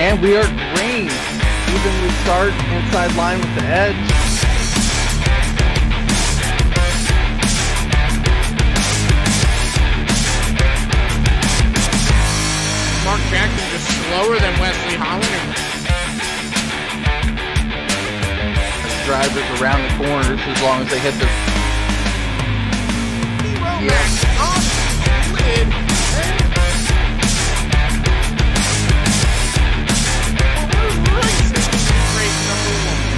And we are green. Evenly start inside line with the edge. Mark Jackson just slower than Wesley Holland. Drivers around the corners as long as they hit the... Yes. Off lid. Race number 1.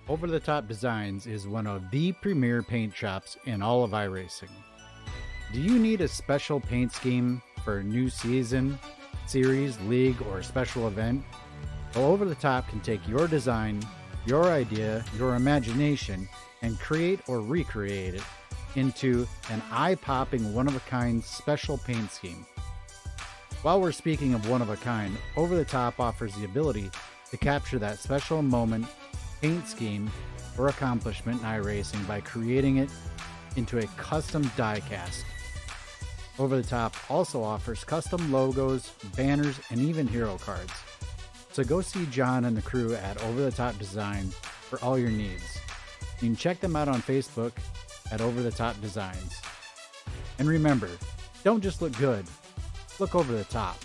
Over the Top Designs is one of the premier paint shops in all of iRacing. Do you need a special paint scheme for a new season, series, league, or special event? Well, Over the Top can take your design, your idea, your imagination, and create or recreate it into an eye-popping, one-of-a-kind special paint scheme. While we're speaking of one-of-a-kind, Over the Top offers the ability to capture that special moment paint scheme or accomplishment in iRacing by creating it into a custom die cast. Over the Top also offers custom logos, banners, and even hero cards. So go see John and the crew at Over the Top Design for all your needs. You can check them out on Facebook at Over the Top Designs. And remember, don't just look good, look over the top.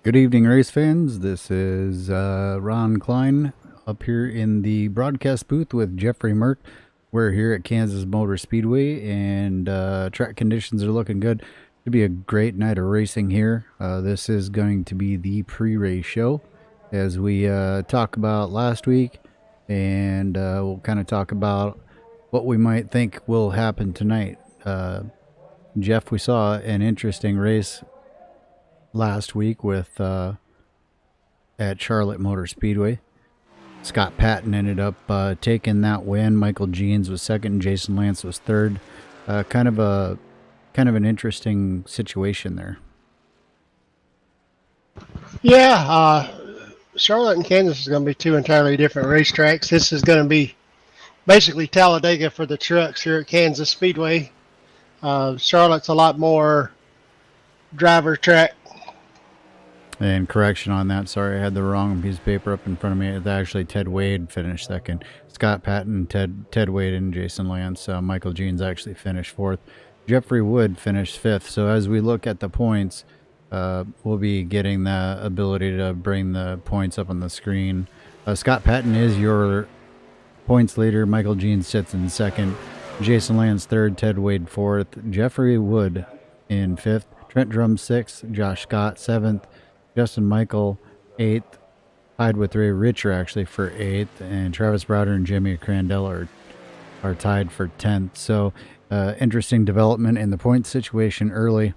Good evening, race fans. This is Ron Klein up here in the broadcast booth with Jeffrey Merck. We're here at Kansas Motor Speedway, and track conditions are looking good. It'll be a great night of racing here. This is going to be the pre-race show, as we talked about last week, and we'll kind of talk about what we might think will happen tonight. Jeff, we saw an interesting race last week with at Charlotte Motor Speedway. Scott Patton ended up taking that win. Michael Jeans was second. Jason Lance was third. Kind of an interesting situation there. Yeah, Charlotte and Kansas is going to be two entirely different racetracks. This is going to be basically Talladega for the trucks here at Kansas Speedway. Charlotte's a lot more driver track. And correction on that, sorry, I had the wrong piece of paper up in front of me. It's actually Ted Wade finished second. Scott Patton, Ted Wade, and Jason Lance. Michael Jeans actually finished fourth. Jeffrey Wood finished fifth. So as we look at the points, we'll be getting the ability to bring the points up on the screen. Scott Patton is your points leader. Michael Jeans sits in second. Jason Lance third. Ted Wade fourth. Jeffrey Wood in fifth. Trent Drum sixth. Josh Scott seventh. Justin Michael 8th, tied with Ray Richer actually for 8th, and Travis Browder and Jimmy Crandell are tied for 10th. So interesting development in the point situation early.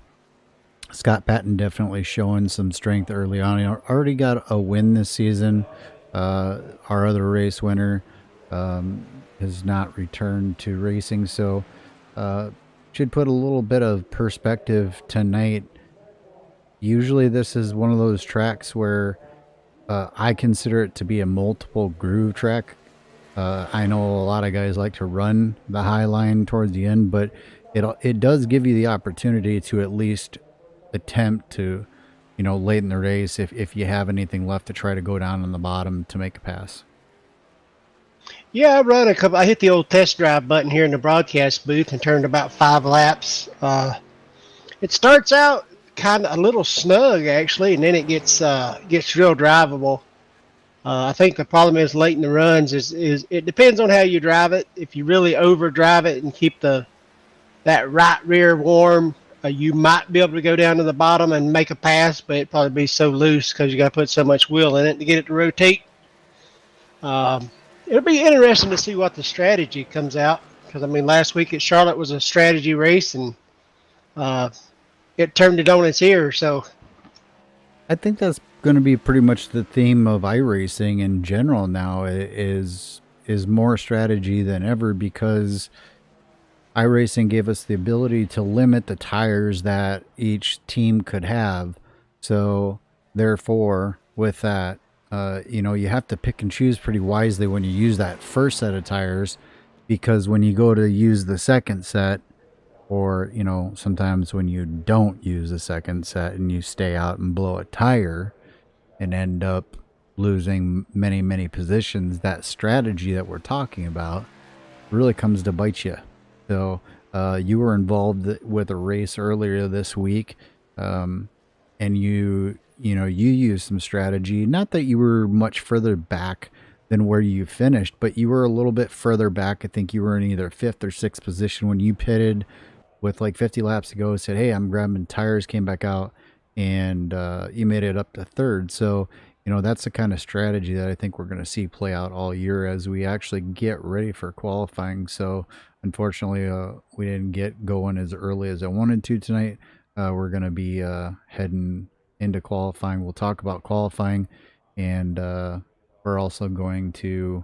Scott Patton definitely showing some strength early on. He already got a win this season. Our other race winner has not returned to racing, so should put a little bit of perspective tonight. Usually this is one of those tracks where I consider it to be a multiple groove track. I know a lot of guys like to run the high line towards the end, but it does give you the opportunity to at least attempt to, late in the race, if you have anything left, to try to go down on the bottom to make a pass. Yeah, I hit the old test drive button here in the broadcast booth and turned about 5 laps. It starts out kind of a little snug actually, and then it gets real drivable. I think the problem is late in the runs is it depends on how you drive it. If you really overdrive it and keep that right rear warm, you might be able to go down to the bottom and make a pass, but it'd probably be so loose because you got to put so much wheel in it to get it to rotate. It'll be interesting to see what the strategy comes out, because last week at Charlotte was a strategy race, and it turned it on its ear. So I think that's going to be pretty much the theme of iRacing in general now, is more strategy than ever, because iRacing gave us the ability to limit the tires that each team could have. So therefore, with that, you have to pick and choose pretty wisely when you use that first set of tires, because when you go to use the second set, or sometimes when you don't use the second set and you stay out and blow a tire and end up losing many positions, that strategy that we're talking about really comes to bite you. So you were involved with a race earlier this week, and you used some strategy. Not that you were much further back than where you finished, but you were a little bit further back. I think you were in either 5th or 6th position when you pitted with like 50 laps to go. Said, hey, I'm grabbing tires, came back out, and you made it up to 3rd. So that's the kind of strategy that I think we're going to see play out all year as we actually get ready for qualifying. So unfortunately, we didn't get going as early as I wanted to tonight. We're going to be heading into qualifying. We'll talk about qualifying, and we're also going to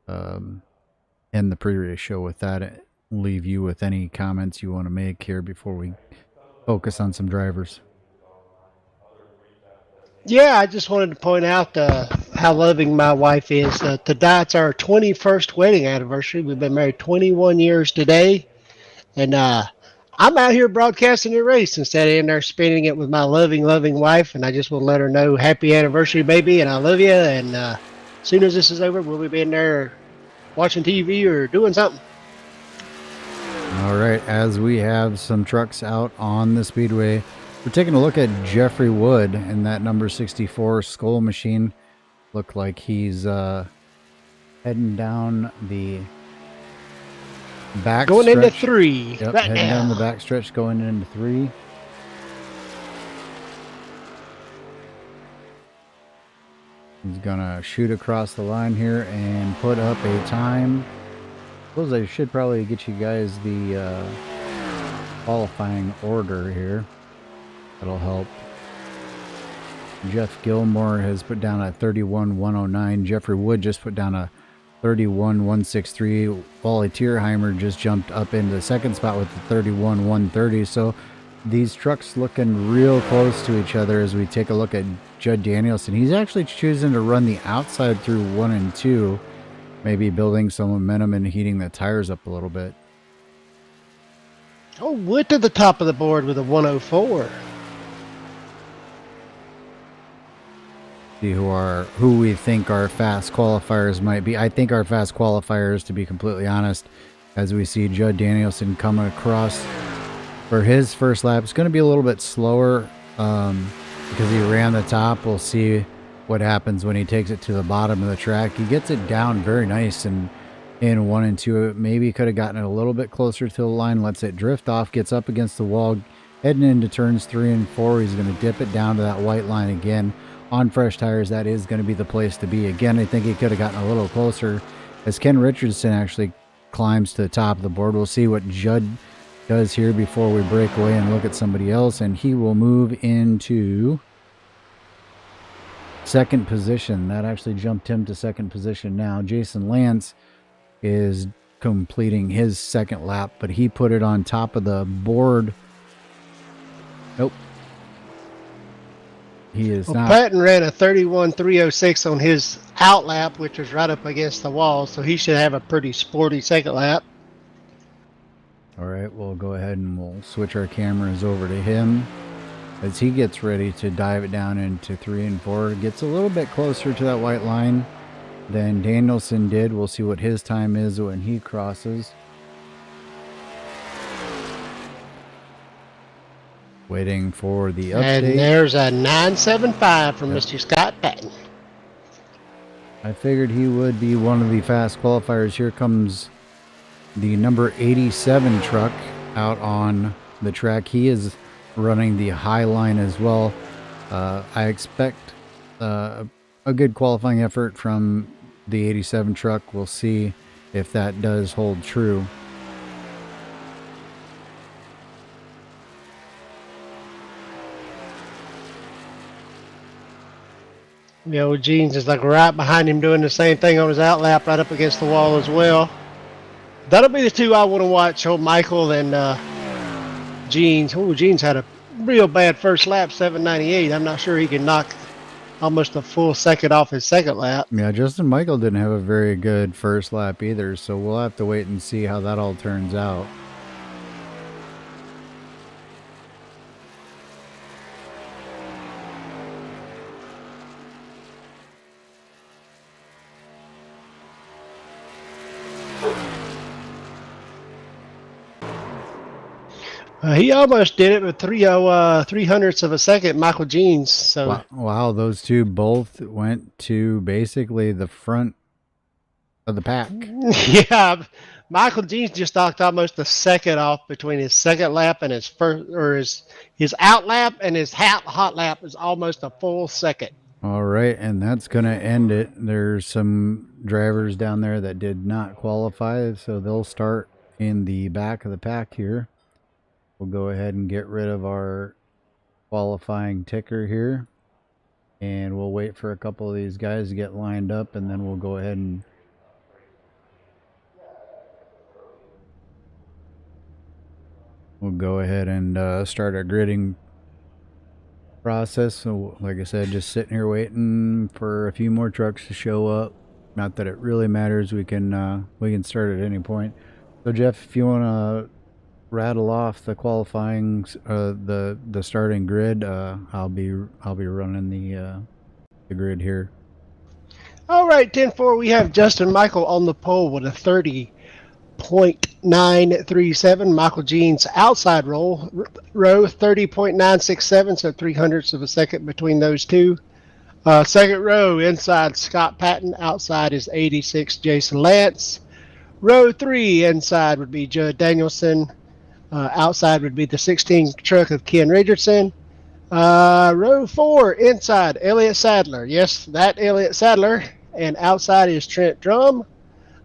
end the pre-race show with that. Leave you with any comments you want to make here before we focus on some drivers. Yeah, I just wanted to point out how loving my wife is. Tonight's our 21st wedding anniversary. We've been married 21 years today, and I'm out here broadcasting the race instead of in there spending it with my loving wife, and I just want to let her know happy anniversary, baby, and I love you, and as soon as this is over, we'll be in there watching TV or doing something. All right, as we have some trucks out on the speedway, we're taking a look at Jeffrey Wood in that number 64 Skull Machine. Look like he's heading down the back going stretch. Into 3 Yep, right heading now. down the back stretch, going into 3. He's gonna shoot across the line here and put up a time. I suppose I should probably get you guys the qualifying order here. That'll help. Jeff Gilmore has put down a 31.109. Jeffrey Wood just put down a 31.163. Wally Tierheimer just jumped up into the 2nd spot with the 31.130. So these trucks looking real close to each other as we take a look at Judd Danielson. He's actually choosing to run the outside through 1 and 2, maybe building some momentum and heating the tires up a little bit. Oh, Wood to the top of the board with a 104. See who we think our fast qualifiers might be. I think our fast qualifiers, to be completely honest, as we see Judd Danielson coming across for his first lap, it's going to be a little bit slower because he ran the top. We'll see what happens when he takes it to the bottom of the track. He gets it down very nice in 1 and 2. Maybe could have gotten it a little bit closer to the line, lets it drift off, gets up against the wall, heading into turns 3 and 4. He's going to dip it down to that white line again. on fresh tires, that is going to be the place to be. Again, I think he could have gotten a little closer as Ken Richardson actually climbs to the top of the board. We'll see what Judd does here before we break away and look at somebody else, and he will move into second position. That actually jumped him to second position now. Jason Lance is completing his second lap, but he put it on top of the board. Nope. He is not. Patton ran a 31.306 on his out lap, which was right up against the wall, so he should have a pretty sporty second lap. All right, we'll go ahead and we'll switch our cameras over to him as he gets ready to dive it down into 3 and 4. Gets a little bit closer to that white line than Danielson did. We'll see what his time is when he crosses. Waiting for the update. And there's a 9.75 from Mr. Scott Patton. I figured he would be one of the fast qualifiers. Here comes the number 87 truck out on the track. He is running the high line as well. I expect a good qualifying effort from the 87 truck. We'll see if that does hold true. You know, Jeans is like right behind him doing the same thing on his out lap, right up against the wall as well. That'll be the two I want to watch. Oh, Michael and Jeans. Oh, Jeans had a real bad first lap, 7.98. I'm not sure he can knock almost a full second off his second lap. Yeah, Justin Michael didn't have a very good first lap either, so we'll have to wait and see how that all turns out. He almost did it with 3/300ths of a second, Michael Jeans. So wow, those two both went to basically the front of the pack. Yeah, Michael Jeans just knocked almost a second off between his second lap and his first, or his out lap, and his hot lap is almost a full second. All right, and that's going to end it. There's some drivers down there that did not qualify, so they'll start in the back of the pack here. We'll go ahead and get rid of our qualifying ticker here, and we'll wait for a couple of these guys to get lined up, and then we'll go ahead and start our gridding process. So like I said, just sitting here waiting for a few more trucks to show up. Not that it really matters. We can start at any point. So Jeff, if you want to rattle off the qualifying, the starting grid, I'll be running the grid here. All right, 10-4, we have Justin Michael on the pole with a 30.937. Michael Jeans outside row 30.967, so 3/100ths of a second between those two. Second row inside Scott Patton, outside is 86 Jason Lance. Row 3 inside would be Judd Danielson. Outside would be the 16 truck of Ken Richardson. Row 4 inside Elliott Sadler. Yes, that Elliott Sadler. And outside is Trent Drum.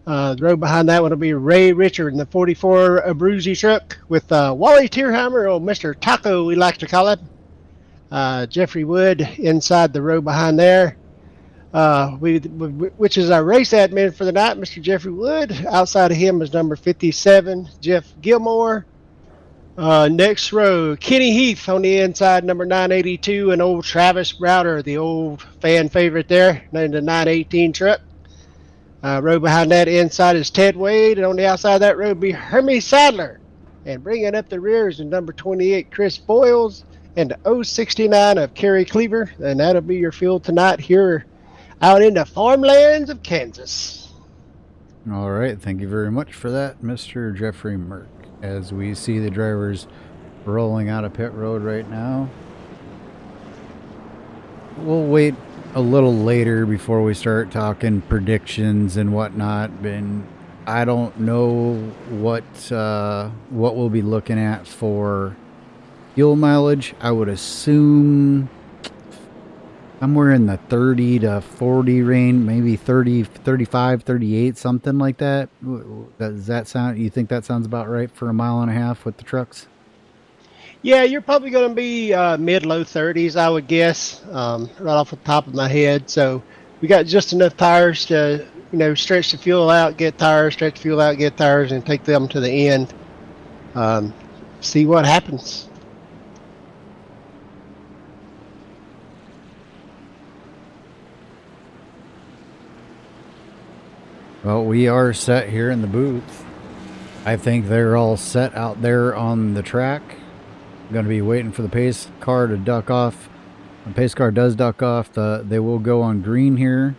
The row behind that one will be Ray Richard in the 44 Abruzzi truck with Wally Tierheimer, or Mr. Taco, we like to call him. Jeffrey Wood inside the row behind there. Which is our race admin for the night, Mr. Jeffrey Wood. Outside of him is number 57, Jeff Gilmore. Next row, Kenny Heath on the inside, number 982, and old Travis Browder, the old fan favorite there, in the 918 truck. Row behind that inside is Ted Wade, and on the outside of that row would be Hermie Sadler. And bringing up the rear is the number 28, Chris Boyles, and the 069 of Kerry Cleaver. And that'll be your field tonight here out in the farmlands of Kansas. All right, thank you very much for that, Mr. Jeffrey Merck. As we see the drivers rolling out of pit road right now, we'll wait a little later before we start talking predictions and whatnot. And I don't know what we'll be looking at for fuel mileage. I would assume somewhere in the 30 to 40 range, maybe 30, 35, 38, something like that. Does that sound, you think that sounds about right for a mile and a half with the trucks? Yeah, you're probably going to be mid-low 30s, I would guess, right off the top of my head. So we got just enough tires to, stretch the fuel out, get tires, stretch the fuel out, get tires, and take them to the end. Um, See what happens. Well, we are set here in the booth. I think they're all set out there on the track. Going to be waiting for the pace car to duck off. When the pace car does duck off, they will go on green here.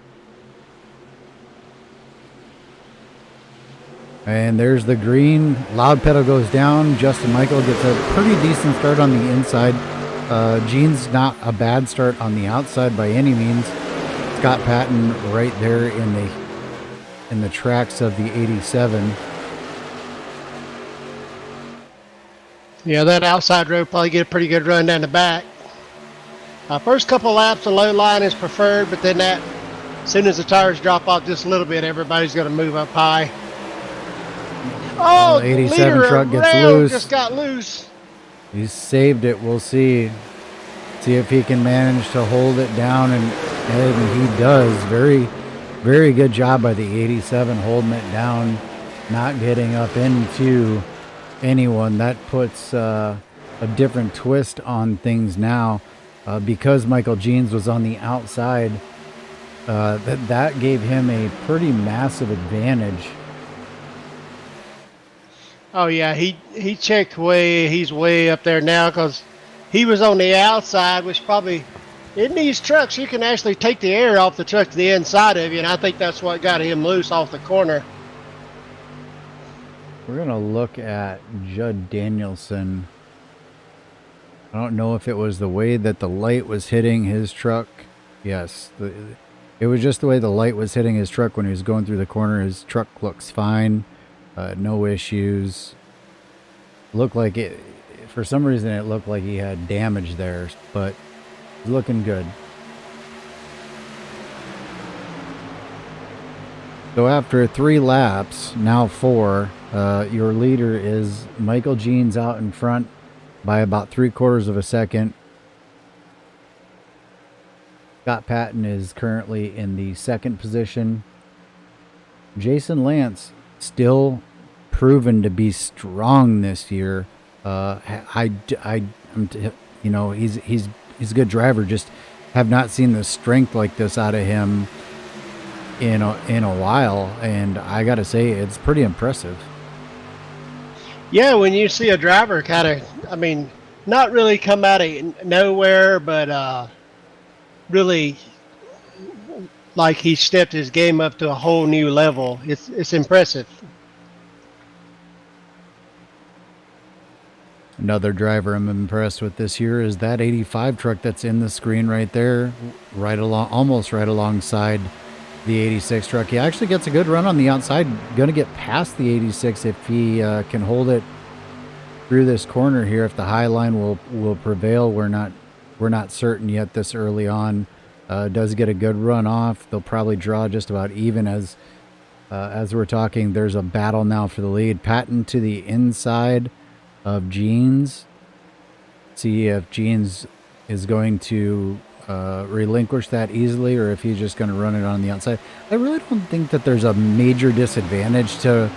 And there's the green. Loud pedal goes down. Justin Michael gets a pretty decent start on the inside. Gene's not a bad start on the outside by any means. Scott Patton right there in the tracks of the 87. Yeah, that outside road probably get a pretty good run down the back. First couple laps, the low line is preferred, but then as soon as the tires drop off just a little bit, everybody's going to move up high. Oh, the 87 truck gets loose. Just got loose. He saved it. We'll see if he can manage to hold it down, and he does. Very, very good job by the 87 holding it down, not getting up into anyone. That puts a different twist on things now, because Michael Jeans was on the outside. That gave him a pretty massive advantage. Oh yeah, he checked he's way up there now because he was on the outside, which probably in these trucks you can actually take the air off the truck to the inside of you, and I think that's what got him loose off the corner. We're gonna look at Judd Danielson. I don't know if it was the way that the light was hitting his truck. Yes, it was just the way the light was hitting his truck when he was going through the corner. His truck looks fine. No issues. Looked like it, for some reason it looked like he had damage there, but it's looking good. So after 3 laps, now 4, your leader is Michael Jeans out in front by about 3/4 of a second. Scott Patton is currently in the 2nd position. Jason Lance still proven to be strong this year. He's a good driver. Just have not seen the strength like this out of him in a while, and I gotta say it's pretty impressive. Yeah, when you see a driver kind of, not really come out of nowhere, but really like he stepped his game up to a whole new level. It's impressive. Another driver I'm impressed with this year is that 85 truck that's in the screen right there, almost right alongside the 86 truck. He actually gets a good run on the outside. Going to get past the 86 if he can hold it through this corner here. If the high line will prevail, we're not certain yet this early on. Does get a good run off. They'll probably draw just about even as we're talking. There's a battle now for the lead. Patton to the inside of Jeans. See if Jeans is going to relinquish that easily, or if he's just going to run it on the outside. I really don't think that there's a major disadvantage to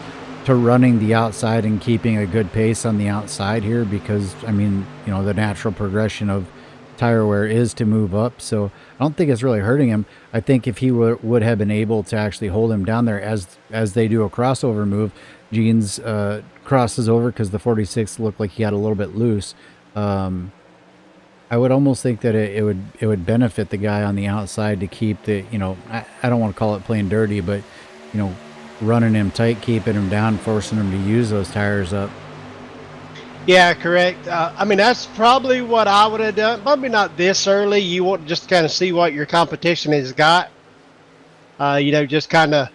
running the outside and keeping a good pace on the outside here, because the natural progression of tire wear is to move up, so I don't think it's really hurting him. I think if he would have been able to actually hold him down there as they do a crossover move, Jeans crosses over because the 46 looked like he had a little bit loose. I would almost think that it would benefit the guy on the outside to keep the, I don't want to call it playing dirty, but running him tight, keeping him down, forcing him to use those tires up. Yeah, correct. That's probably what I would have done. Probably not this early. You want to just kind of see what your competition has got. Just kind of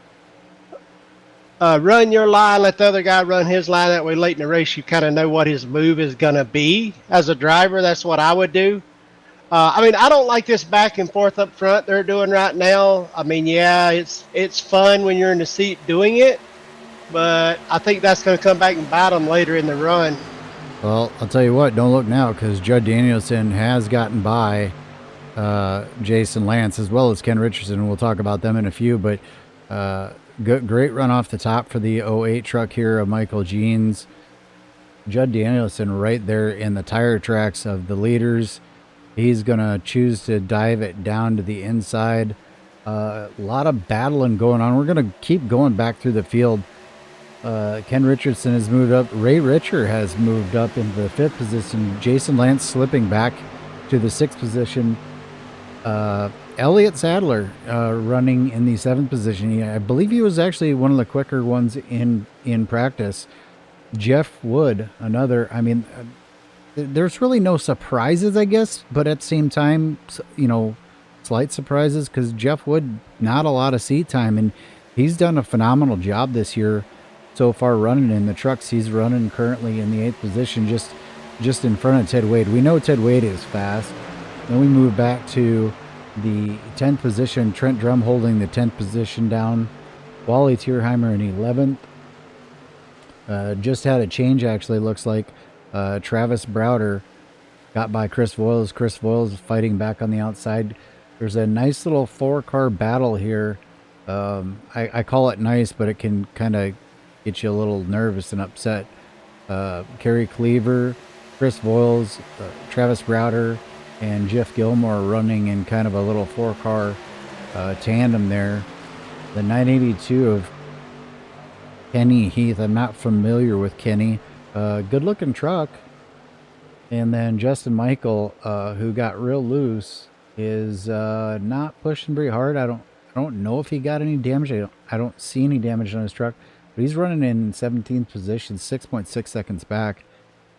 run your line, let the other guy run his line. That way, late in the race, you kind of know what his move is going to be. As a driver, that's what I would do. I mean, I don't like this back and forth up front they're doing right now. I mean, yeah, it's fun when you're in the seat doing it, but I think that's going to come back and bite them later in the run. Well, I'll tell you what, don't look now, because Judd Danielson has gotten by Jason Lance as well as Ken Richardson. We'll talk about them in a few, but great run off the top for the 08 truck here of Michael Jeans. Judd Danielson right there in the tire tracks of the leaders. He's going to choose to dive it down to the inside. A lot of battling going on. We're going to keep going back through the field. Ken Richardson has moved up. Ray Richer has moved up into the 5th position. Jason Lance slipping back to the 6th position. Elliott Sadler running in the 7th position. I believe he was actually one of the quicker ones in practice. Jeff Wood, another. I mean, there's really no surprises, I guess, but at the same time, you know, slight surprises, because Jeff Wood, not a lot of seat time, and he's done a phenomenal job this year so far running in the trucks. He's running currently in the 8th position, just in front of Ted Wade. We know Ted Wade is fast. Then we move back to the 10th position. Trent Drum holding the 10th position down. Wally Tierheimer in 11th. Just had a change, actually, looks like. Travis Browder got by Chris Voiles. Chris Voiles fighting back on the outside. There's a nice little 4-car battle here. I call it nice, but it can kind of get you a little nervous and upset. Kerry Cleaver, Chris Voiles, Travis Browder, and Jeff Gilmore running in kind of a little 4-car tandem there. The 982 of Kenny Heath. I'm not familiar with Kenny. Good looking truck. And then Justin Michael, who got real loose, is not pushing very hard. I don't know if he got any damage. I don't see any damage on his truck, but he's running in 17th position, 6.6 seconds back.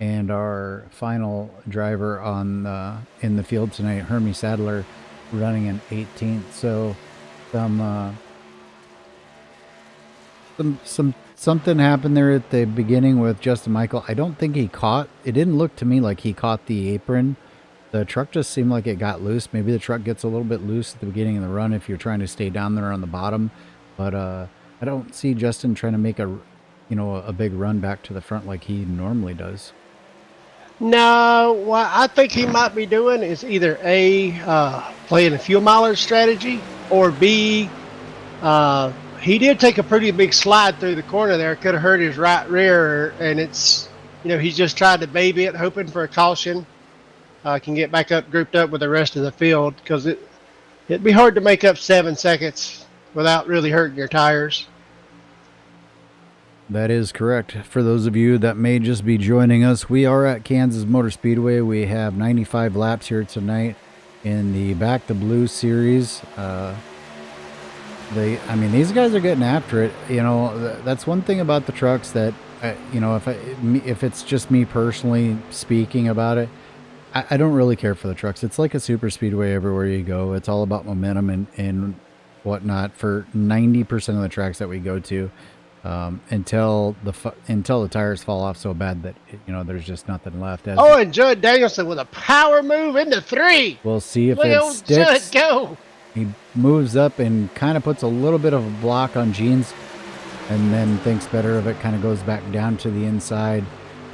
And our final driver on in the field tonight, Hermie Sadler, running in 18th. So something happened there at the beginning with Justin Michael. I don't think he caught. It didn't look to me like he caught the apron. The truck just seemed like it got loose. Maybe the truck gets a little bit loose at the beginning of the run if you're trying to stay down there on the bottom. But I don't see Justin trying to make a big run back to the front like he normally does. No, what I think he might be doing is either A, playing a fuel mileage strategy, or B, he did take a pretty big slide through the corner there. Could have hurt his right rear, and it's, he's just tried to baby it, hoping for a caution. Can get back up, grouped up with the rest of the field, because it'd be hard to make up 7 seconds without really hurting your tires. That is correct. For those of you that may just be joining us, we are at Kansas Motor Speedway. We have 95 laps here tonight in the Back to Blue series. These guys are getting after it. That's one thing about the trucks that, if it's just me personally speaking about it, I don't really care for the trucks. It's like a super speedway everywhere you go. It's all about momentum and whatnot for 90% of the tracks that we go to. Until the tires fall off so bad that there's just nothing left. And Judd Danielson with a power move into 3. We'll see if Look it sticks. Judd go. He moves up and kind of puts a little bit of a block on Jeans, and then thinks better of it. Kind of goes back down to the inside.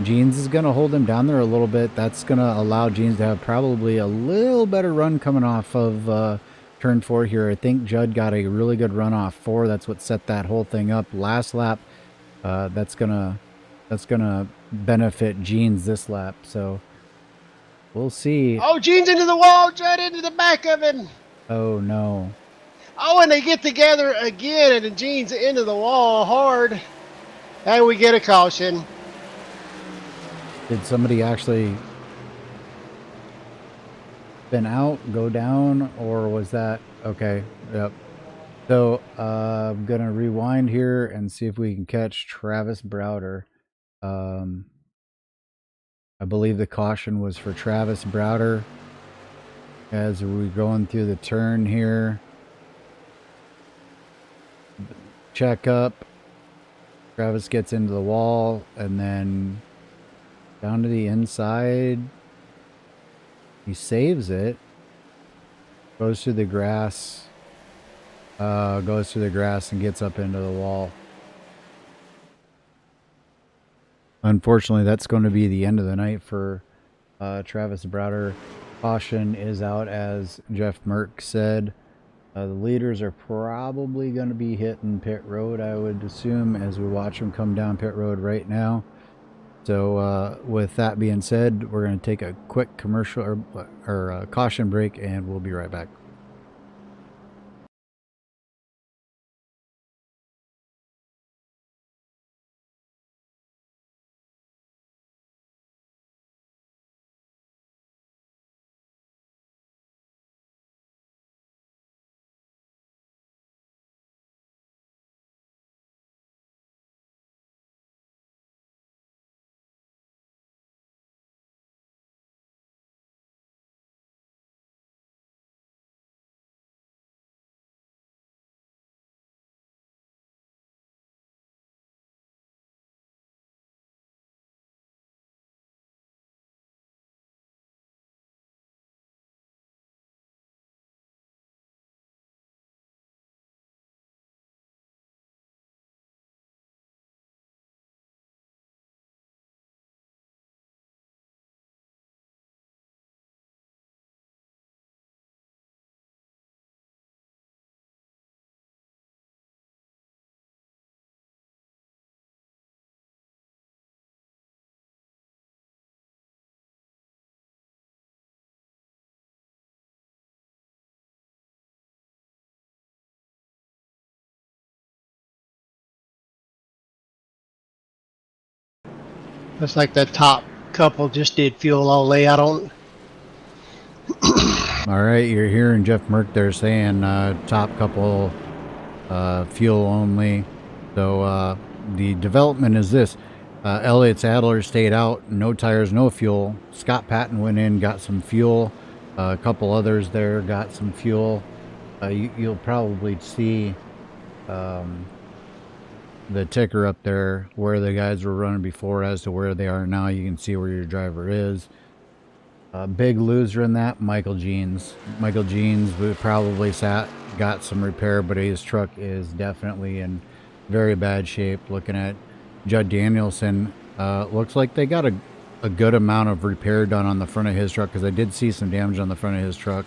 Jeans is going to hold him down there a little bit. That's going to allow Jeans to have probably a little better run coming off of turn 4 here. I think Judd got a really good run off 4. That's what set that whole thing up last lap. That's gonna benefit Jeans this lap. So we'll see. Oh, Jeans into the wall, Judd into the back of him. Oh no. Oh, and they get together again, and the Jeans into the wall hard. And we get a caution. Did somebody actually spin out, go down, or was that okay? Yep. So I'm gonna rewind here and see if we can catch Travis Browder. I believe the caution was for Travis Browder as we're going through the turn here. Check up. Travis gets into the wall and then down to the inside. He saves it. Goes through the grass. Goes through the grass and gets up into the wall. Unfortunately, that's going to be the end of the night for Travis Browder. Caution is out, as Jeff Merck said. The leaders are probably going to be hitting pit road, I would assume, as we watch them come down pit road right now. So with that being said, we're going to take a quick commercial or caution break, and we'll be right back. Looks like the top couple just did fuel only. I don't. All right, you're hearing Jeff Merck there saying top couple fuel only. So the development is this. Elliott Sadler stayed out, no tires, no fuel. Scott Patton went in, got some fuel. A couple others there got some fuel. You'll probably see the ticker up there where the guys were running before as to where they are now. You can see where your driver is. Big loser in that, Michael Jeans. Michael Jeans would probably got some repair, but his truck is definitely in very bad shape. Looking at Judd Danielson, looks like they got a good amount of repair done on the front of his truck, because I did see some damage on the front of his truck,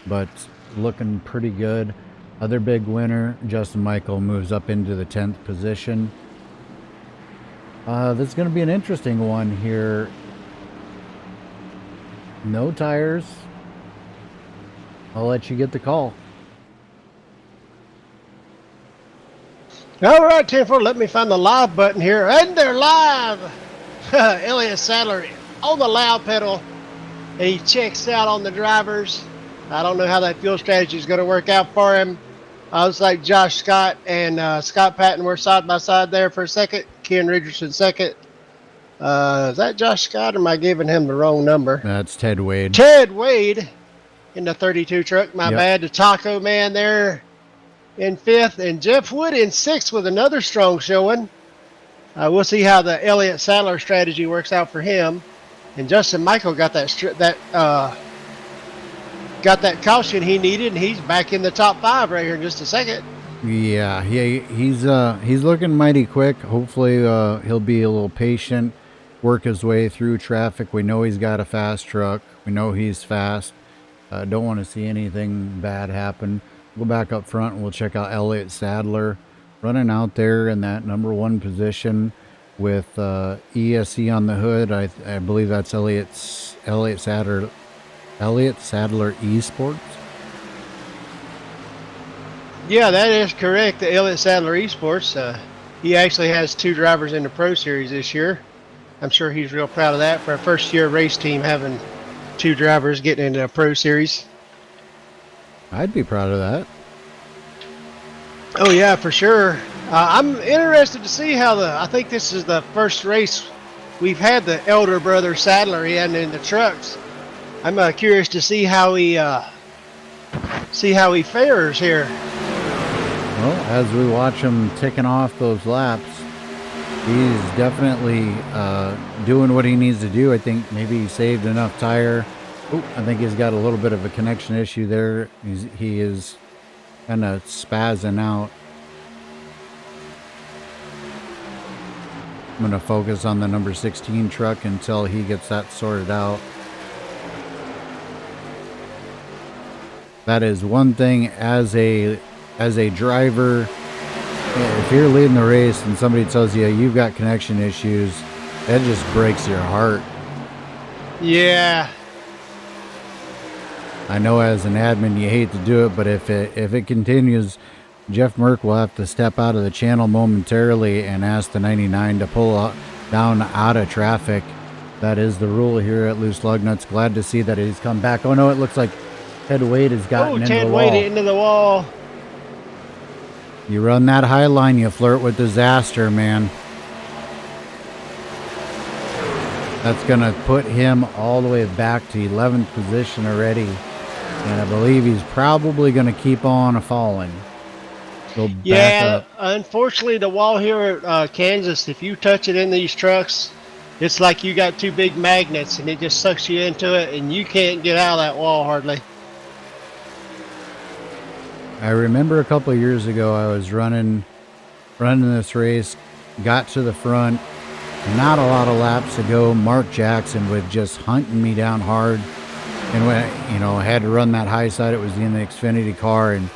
but looking pretty good. Other big winner, Justin Michael, moves up into the 10th position. This is going to be an interesting one here. No tires. I'll let you get the call. All right, 10-4, let me find the live button here. And they're live! Elliott Sadler on the loud pedal. He checks out on the drivers. I don't know how that fuel strategy is going to work out for him. Looks like Josh Scott and Scott Patton were side by side there for a second. Ken Richardson second. Is that Josh Scott, or am I giving him the wrong number? That's Ted Wade. Ted Wade in the 32 truck. My Yep. bad. The Taco Man there in 5th. And Jeff Wood in 6th with another strong showing. We'll see how the Elliott Sadler strategy works out for him. And Justin Michael got that caution he needed, and he's back in the top 5 right here in just a second. Yeah, he's looking mighty quick. Hopefully he'll be a little patient, work his way through traffic. We know he's got a fast truck. We know he's fast. Don't want to see anything bad happen. Go back up front and we'll check out Elliott Sadler running out there in that number 1 position with ESC on the hood. I believe that's Elliott Sadler Esports. Yeah, that is correct. The Elliott Sadler Esports. He actually has 2 drivers in the Pro Series this year. I'm sure he's real proud of that for a first-year race team, having 2 drivers getting into a Pro Series. I'd be proud of that. Oh yeah, for sure. I'm interested to see how I think this is the first race we've had the elder brother Sadler in the trucks. I'm curious to see how he fares here. Well, as we watch him ticking off those laps, he's definitely doing what he needs to do. I think maybe he saved enough tire Oh, I think he's got a little bit of a connection issue there. He is kind of spazzing out. I'm going to focus on the number 16 truck until he gets that sorted out. That is one thing as a driver. If you're leading the race and somebody tells you you've got connection issues, that just breaks your heart. Yeah. I know as an admin you hate to do it, but if it continues, Jeff Merck will have to step out of the channel momentarily and ask the 99 to pull down out of traffic. That is the rule here at Loose Lug Nuts. Glad to see that he's come back. Oh no, it looks like Ted Wade has gotten into the wall. Ted Wade into the wall. You run that high line, you flirt with disaster, man. That's going to put him all the way back to 11th position already. And I believe he's probably going to keep on falling. Go back up. Unfortunately, the wall here at Kansas, if you touch it in these trucks, it's like you got two big magnets and it just sucks you into it and you can't get out of that wall hardly. I remember a couple of years ago I was running this race, got to the front, not a lot of laps to go. Mark Jackson was just hunting me down hard, and when I had to run that high side, it was in the Xfinity car, and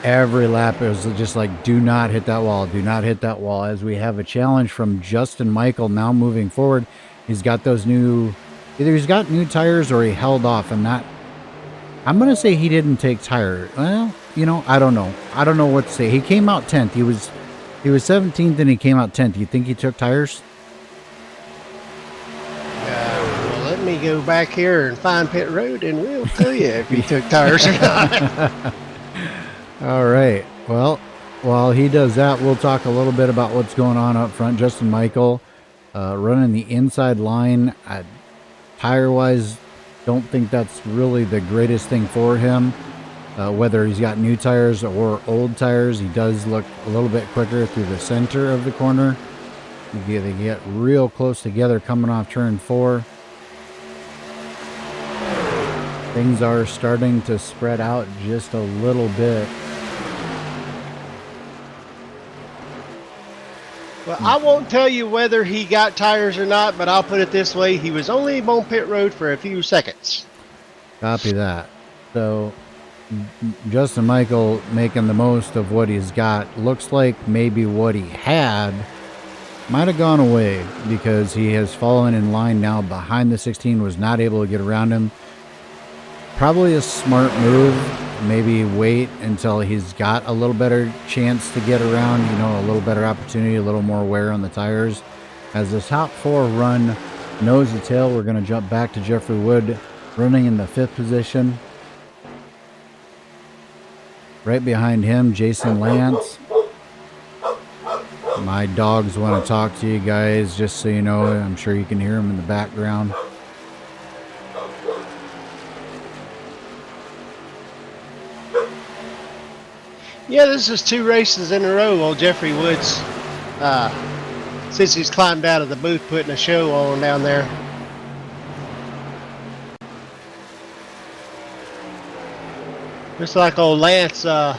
every lap it was just like, do not hit that wall, do not hit that wall. As we have a challenge from Justin Michael now moving forward, he's got those either he's got new tires or he held off, and that I'm gonna say he didn't take tire. Well, I don't know. I don't know what to say. He came out 10th. He was 17th and he came out 10th. You think he took tires? Well, let me go back here and find pit road and we'll tell you if he took tires or not. All right. Well, while he does that, we'll talk a little bit about what's going on up front. Justin Michael running the inside line. Tire-wise, don't think that's really the greatest thing for him. Whether he's got new tires or old tires, he does look a little bit quicker through the center of the corner. They get real close together coming off turn 4. Things are starting to spread out just a little bit. Well, I won't tell you whether he got tires or not, but I'll put it this way. He was only on pit road for a few seconds. Copy that. So Justin Michael making the most of what he's got. Looks like maybe what he had might have gone away because he has fallen in line now behind the 16, was not able to get around him. Probably a smart move. Maybe wait until he's got a little better chance to get around, a little better opportunity, a little more wear on the tires. As the top 4 run nose to tail, we're going to jump back to Jeffrey Wood running in the 5th position. Right behind him, Jason Lance. My dogs want to talk to you guys, just so you know. I'm sure you can hear them in the background. Yeah, this is 2 races in a row on Jeffrey Woods. Since he's climbed out of the booth putting a show on down there. Just like old Lance, I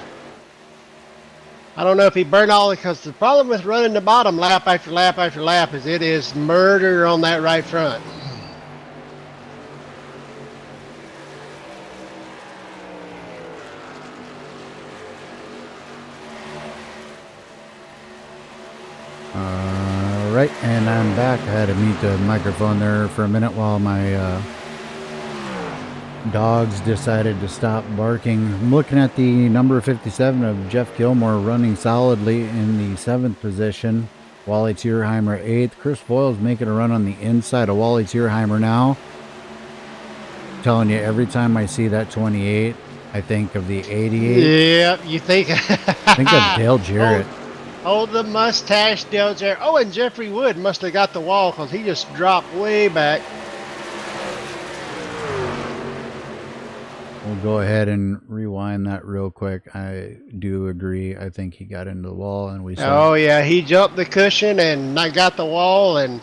don't know if he burned all it, because the problem with running the bottom lap after lap after lap is it is murder on that right front. All right, and I'm back. I had to mute the microphone there for a minute while my dogs decided to stop barking. I'm looking at the number 57 of Jeff Gilmore running solidly in the 7th position. Wally Tierheimer 8th. Chris Boyle's making a run on the inside of Wally Tierheimer now. I'm telling you, every time I see that 28, I think of the 88. Yep, you think. I think of Dale Jarrett. Oh, the mustache Dale Jarrett. Oh, and Jeffrey Wood must have got the wall because he just dropped way back. We'll go ahead and rewind that real quick. I do agree. I think he got into the wall and we saw. Oh, yeah. He jumped the cushion and I got the wall and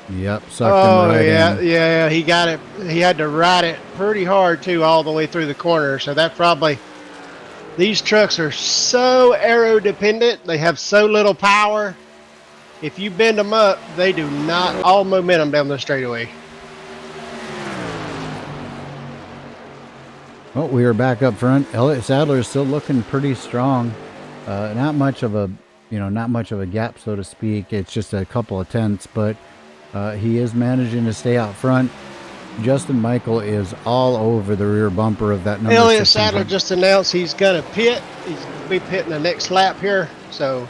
Yep, sucked him right in. Yeah, he got it. He had to ride it pretty hard too, all the way through the corner. So that probably, these trucks are so aero dependent. They have so little power. If you bend them up, they do not all momentum down the straightaway. Well, we are back up front. Elliott Sadler is still looking pretty strong. Not much of a gap, so to speak. It's just a couple of tenths, but he is managing to stay out front. Justin Michael is all over the rear bumper of that number. Elliott Sadler just announced he's going to pit. He's going to be pitting the next lap here, so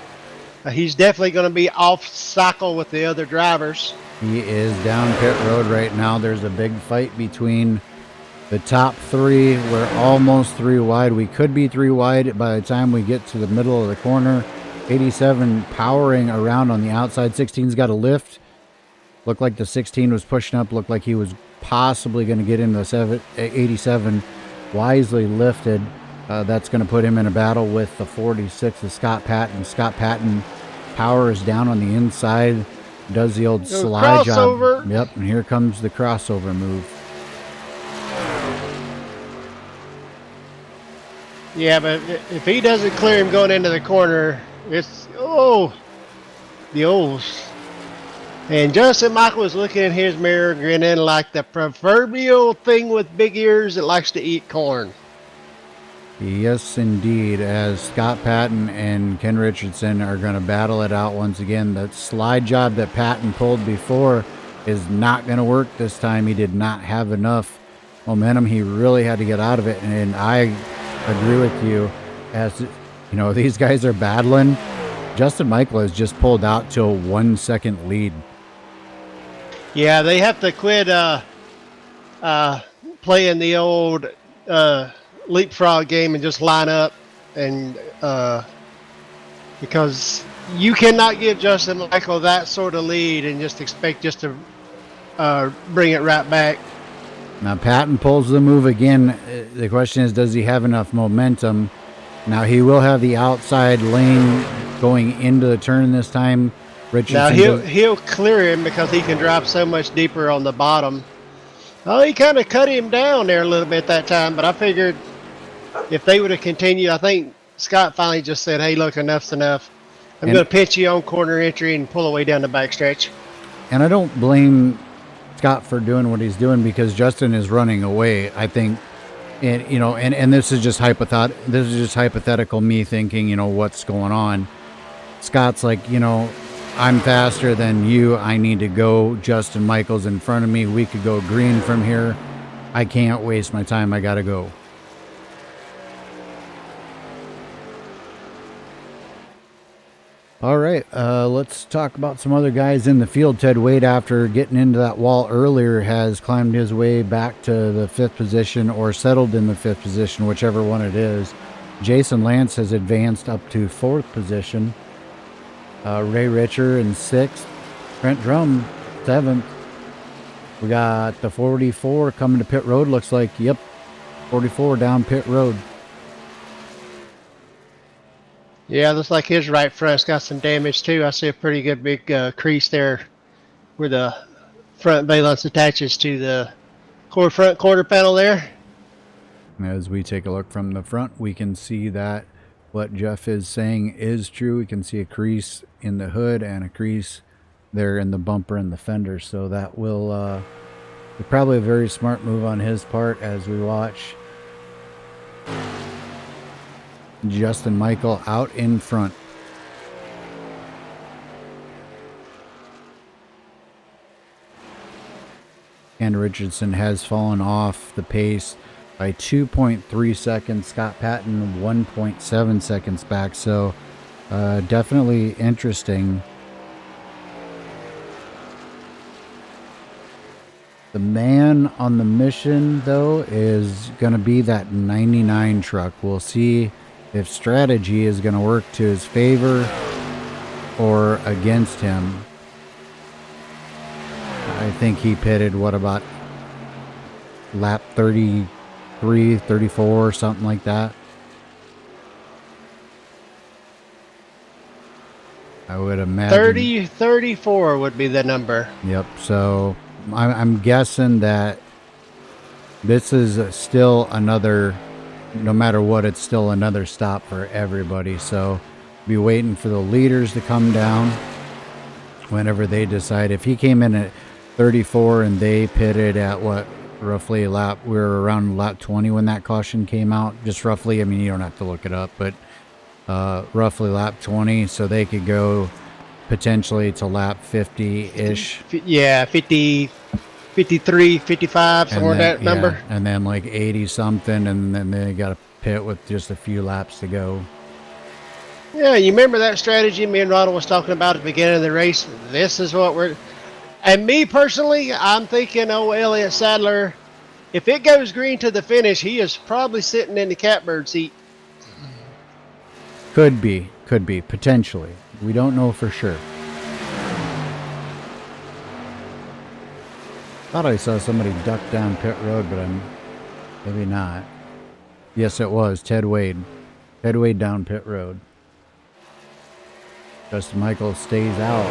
he's definitely going to be off cycle with the other drivers. He is down pit road right now. There's a big fight between the top three. We're almost 3 wide. We could be 3 wide by the time we get to the middle of the corner. 87 powering around on the outside. 16's got a lift. Looked like the 16 was pushing up. Looked like he was possibly going to get into the 87. Wisely lifted. That's going to put him in a battle with the 46 of Scott Patton. Scott Patton powers down on the inside. Does the old slide crossover job. Yep, and here comes the crossover move. Yeah, but if he doesn't clear him going into the corner, it's, the O's. And Justin Michael was looking in his mirror, grinning like the proverbial thing with big ears that likes to eat corn. Yes, indeed, as Scott Patton and Ken Richardson are going to battle it out once again. That slide job that Patton pulled before is not going to work this time. He did not have enough momentum. He really had to get out of it, and I agree with you. As you know, these guys are battling. Justin Michael has just pulled out to a 1 second lead. Yeah, they have to quit playing the old leapfrog game and just line up, and because you cannot give Justin Michael that sort of lead and just expect just to bring it right back. Now Patton pulls the move again. The question is, does he have enough momentum? Now he will have the outside lane going into the turn this time. Richardson now he'll clear him because he can drop so much deeper on the bottom. Oh, he kind of cut him down there a little bit that time, but I figured if they would have continued, I think Scott finally just said, hey, look, enough's enough. I'm going to pitch you on corner entry and pull away down the backstretch. And I don't blame Scott for doing what he's doing because Justin is running away, I think. And this is just hypothetical me thinking, what's going on. Scott's like, I'm faster than you. I need to go. Justin Michael's in front of me. We could go green from here. I can't waste my time. I got to go. All right, let's talk about some other guys in the field. Ted Wade, after getting into that wall earlier, has climbed his way back to the 5th position or settled in the 5th position, whichever one it is. Jason Lance has advanced up to 4th position. Ray Richer in 6th. Trent Drum, 7th. We got the 44 coming to pit road. Looks like, 44 down pit road. Yeah, looks like his right front's got some damage too. I see a pretty good big crease there where the front valance attaches to the front quarter panel there. As we take a look from the front, we can see that what Jeff is saying is true. We can see a crease in the hood and a crease there in the bumper and the fender. So that will be probably a very smart move on his part as we watch Justin Michael out in front. And Richardson has fallen off the pace by 2.3 seconds. Scott Patton 1.7 seconds back. So definitely interesting. The man on the mission, though, is going to be that 99 truck. We'll see if strategy is going to work to his favor or against him. I think he pitted, about lap 33, 34, something like that. I would imagine. 34 would be the number. Yep. So I'm guessing that this is still another, no matter what, it's still another stop for everybody. So be waiting for the leaders to come down whenever they decide. If he came in at 34 and they pitted at what, roughly we were around lap 20 when that caution came out, just roughly. I mean, you don't have to look it up, but roughly lap 20, so they could go potentially to lap 50-ish. Yeah, 50, 53, 55, somewhere in that number. And then like 80 something, and then they got to pit with just a few laps to go. Yeah, you remember that strategy me and Ronald was talking about at the beginning of the race? This is what we're... And me personally, I'm thinking, Elliott Sadler, if it goes green to the finish, he is probably sitting in the catbird seat. Could be, potentially. We don't know for sure. Thought I saw somebody duck down pit road, but maybe not. Yes, it was Ted Wade. Ted Wade down pit road. Justin Michael stays out.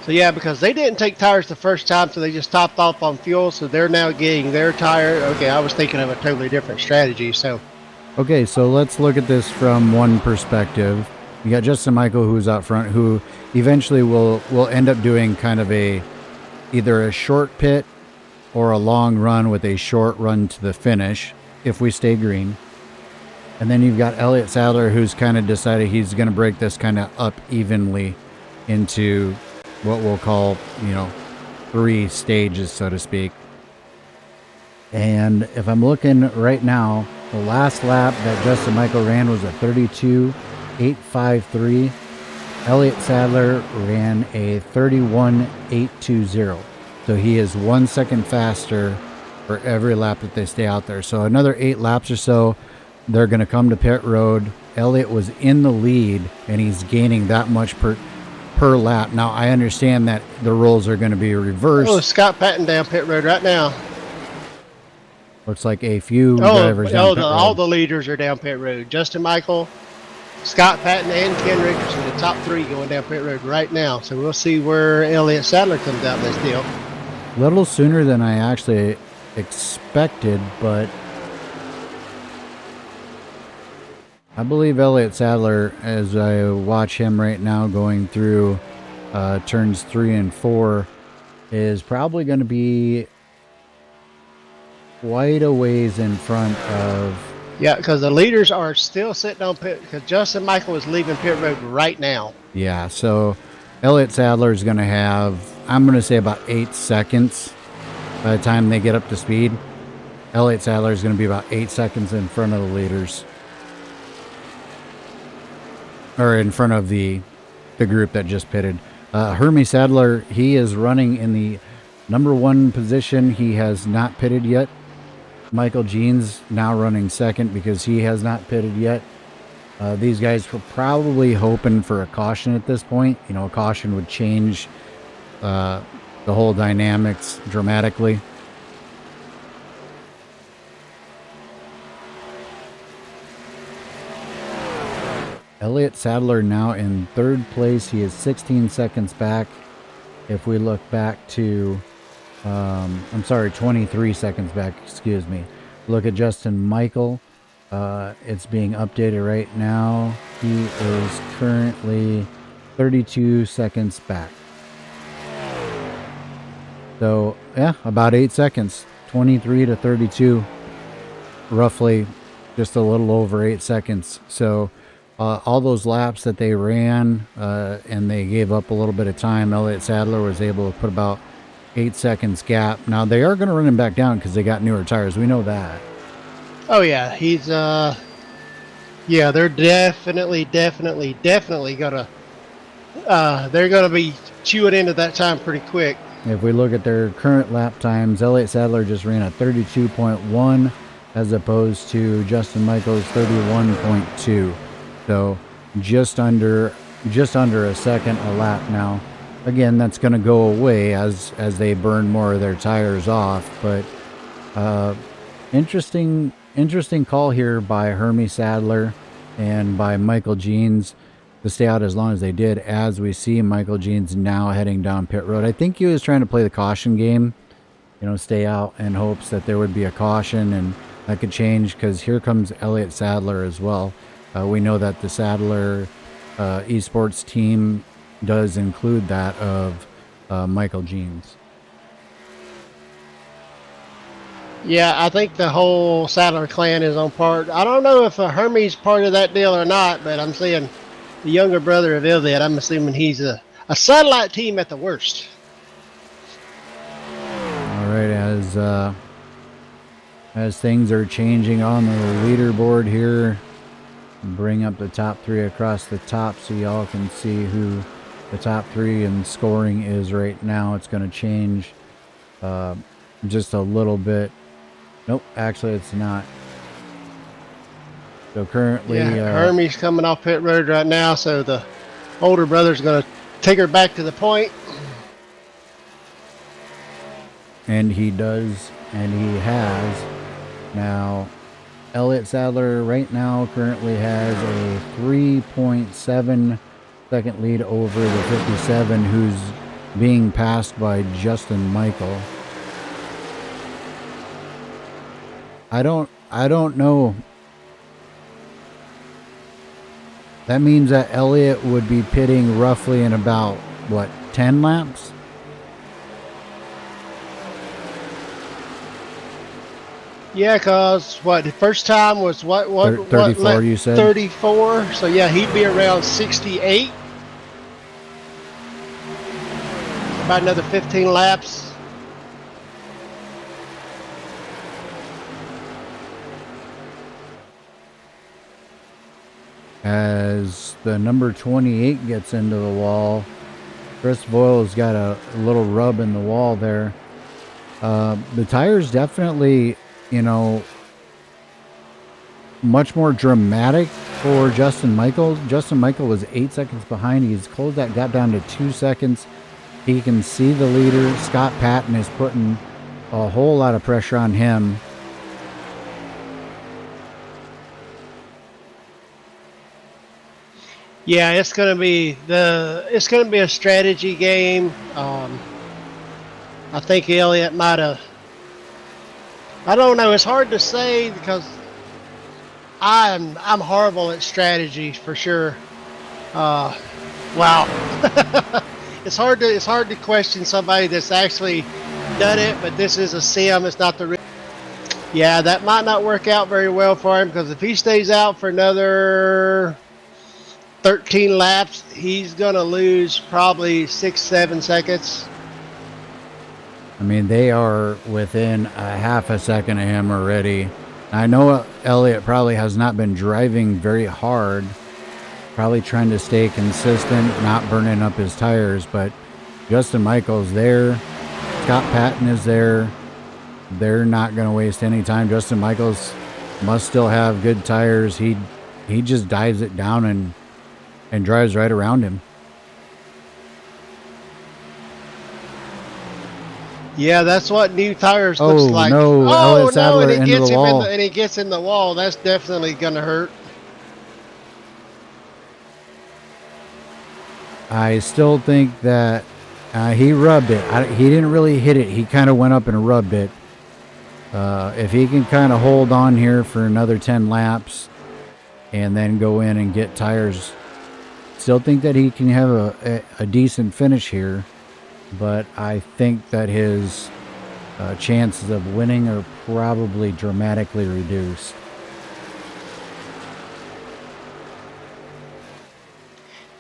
So yeah, because they didn't take tires the first time, so they just topped off on fuel, so they're now getting their tire. Okay, I was thinking of a totally different strategy, so... Okay, so let's look at this from one perspective. You got Justin Michael, who's out front, who eventually will end up doing kind of either a short pit or a long run with a short run to the finish, if we stay green. And then you've got Elliott Sadler, who's kind of decided he's going to break this kind of up evenly into what we'll call, 3 stages, so to speak. And if I'm looking right now, the last lap that Justin Michael ran was a 32.853. Elliott Sadler ran a 31.820. So he is 1 second faster for every lap that they stay out there. So another 8 laps or so, they're going to come to pit road. Elliott was in the lead, and he's gaining that much per lap. Now, I understand that the rules are going to be reversed. Oh, Scott Patton down pit road right now. Looks like a few drivers down pit road. All the leaders are down pit road. Justin Michael, Scott Patton, and Ken Richardson, the top 3 going down pit road right now. So we'll see where Elliott Sadler comes out in this deal. A little sooner than I actually expected, but I believe Elliott Sadler, as I watch him right now going through turns 3 and 4, is probably going to be quite a ways in front of... Yeah, because the leaders are still sitting on pit, because Justin Michael is leaving pit road right now. Yeah, so Elliott Sadler is going to have, I'm going to say, about 8 seconds by the time they get up to speed. Elliott Sadler is going to be about 8 seconds in front of the leaders. Or in front of the group that just pitted. Hermie Sadler, he is running in the number 1 position. He has not pitted yet. Michael Jean's now running second because he has not pitted yet. These guys were probably hoping for a caution at this point. A caution would change the whole dynamics dramatically. Elliott Sadler now in 3rd place. He is 16 seconds back. If we look back to, 23 seconds back, excuse me. Look at Justin Michael. It's being updated right now. He is currently 32 seconds back. So, yeah, about 8 seconds. 23 to 32. Roughly just a little over 8 seconds. So, all those laps that they ran and they gave up a little bit of time, Elliott Sadler was able to put about 8 seconds gap. Now, they are going to run him back down because they got newer tires. We know that. Oh, yeah. He's, they're definitely going to, they're going to be chewing into that time pretty quick. If we look at their current lap times, Elliott Sadler just ran a 32.1 as opposed to Justin Michael's 31.2. So just under a second a lap now. Again, that's going to go away as they burn more of their tires off. But interesting call here by Hermie Sadler. and by Michael Jeans to stay out as long as they did, as we see Michael Jeans now heading down pit road. I think he was trying to play the caution game, stay out in hopes that there would be a caution and that could change, because here comes Elliott Sadler as well. We know that the Sadler esports team does include that of Michael Jeans. Yeah, I think the whole Sadler clan is on part. I don't know if Hermes part of that deal or not, but I'm seeing the younger brother of Elliott. I'm assuming he's a satellite team at the worst. All right, as things are changing on the leaderboard here, bring up the top three across the top so y'all can see who the top three in scoring is right now. It's going to change just a little bit. Nope, actually it's not. So currently... Hermes coming off pit road right now, so the older brother's going to take her back to the point. And he does, and he has. Now, Elliott Sadler right now currently has a 3.7 second lead over the 57, who's being passed by Justin Michael. I don't know. That means that Elliott would be pitting roughly in about, what, 10 laps? Yeah, because the first time was what 34, you said? 34. So yeah, he'd be around 68. About another 15 laps. As the number 28 gets into the wall, Chris Voil's got a little rub in the wall there. The tires definitely, much more dramatic for Justin Michael. Justin Michael was 8 seconds behind. He's closed that gap down to 2 seconds. He can see the leader. Scott Patton is putting a whole lot of pressure on him. Yeah, it's gonna be a strategy game. I think Elliott might have. I don't know. It's hard to say because I'm horrible at strategy for sure. Wow. It's hard to question somebody that's actually done it, but this is a sim. It's not the real. Yeah, that might not work out very well for him, because if he stays out for another 13 laps, he's gonna lose probably 6-7 seconds. I mean, they are within a half a second of him already. I know Elliott probably has not been driving very hard, probably trying to stay consistent, not burning up his tires, but Justin Michael's there. Scott Patton is there. They're not going to waste any time. Justin Michaels must still have good tires. He just dives it down and drives right around him. Yeah, that's what new tires looks like. No, Elliott Sadler and into the wall. and he gets in the wall. That's definitely gonna hurt. I still think that he rubbed it. He didn't really hit it. He kind of went up and rubbed it. If he can kind of hold on here for another 10 laps and then go in and get tires, still think that he can have a decent finish here. But I think that his chances of winning are probably dramatically reduced.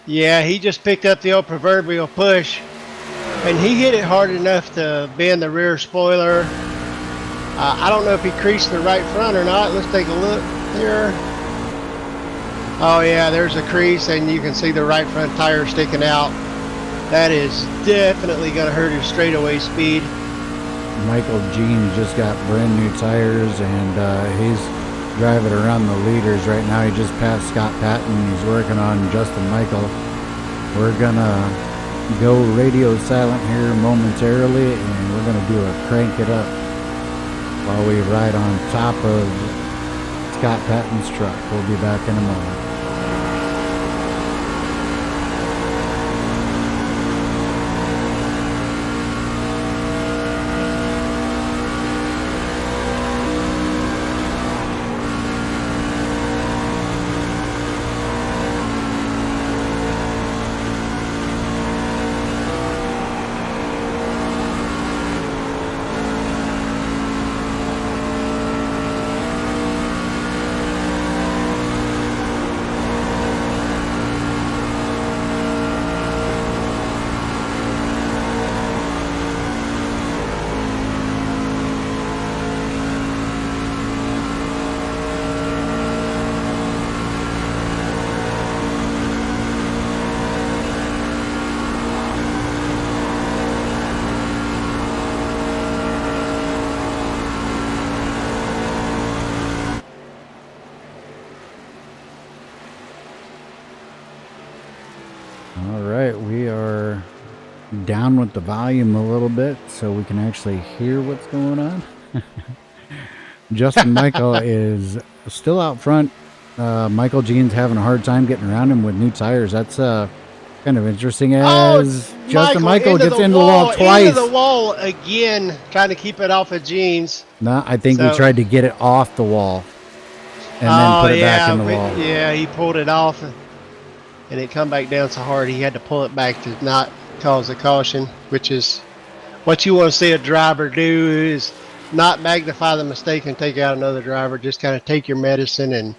Yeah, he just picked up the old proverbial push, and he hit it hard enough to bend the rear spoiler. I don't know if he creased the right front or not. Let's take a look here. Oh yeah, there's a crease, and you can see the right front tire sticking out. That is definitely going to hurt his straightaway speed. Michael Jean just got brand new tires, and he's driving around the leaders right now. He just passed Scott Patton. He's working on Justin Michael. We're going to go radio silent here momentarily, and we're going to do a crank it up while we ride on top of Scott Patton's truck. We'll be back in a moment. All right, we are down with the volume a little bit so we can actually hear what's going on. Justin Michael is still out front. Michael Jean's having a hard time getting around him with new tires. That's kind of interesting as Justin Michael gets into the wall twice. Into the wall again, trying to keep it off of Jean's. No, I think he tried to get it off the wall and then put it back in the wall. Yeah, he pulled it off and it come back down so hard he had to pull it back to not cause a caution, which is what you want to see a driver do, is not magnify the mistake and take out another driver. Just kind of take your medicine and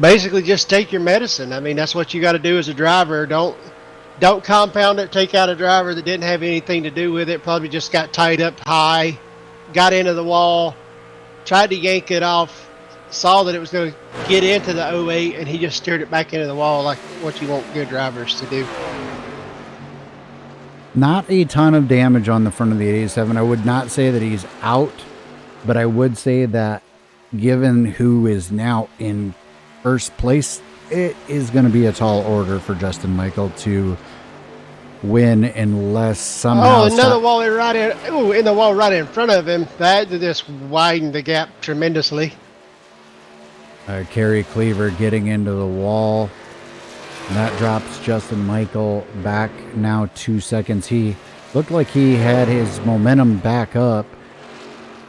basically just take your medicine. I mean, that's what you got to do as a driver. Don't compound it. Take out a driver that didn't have anything to do with it. Probably just got tied up high, got into the wall, tried to yank it off, saw that it was going to get into the 08, and he just steered it back into the wall like what you want good drivers to do. Not a ton of damage on the front of the 87. I would not say that he's out, but I would say that given who is now in first place, it is going to be a tall order for Justin Michael to win unless somehow... Oh, another wall right in the wall right in front of him. That just widened the gap tremendously. Kerry Cleaver getting into the wall. And that drops Justin Michael back now 2 seconds. He looked like he had his momentum back up.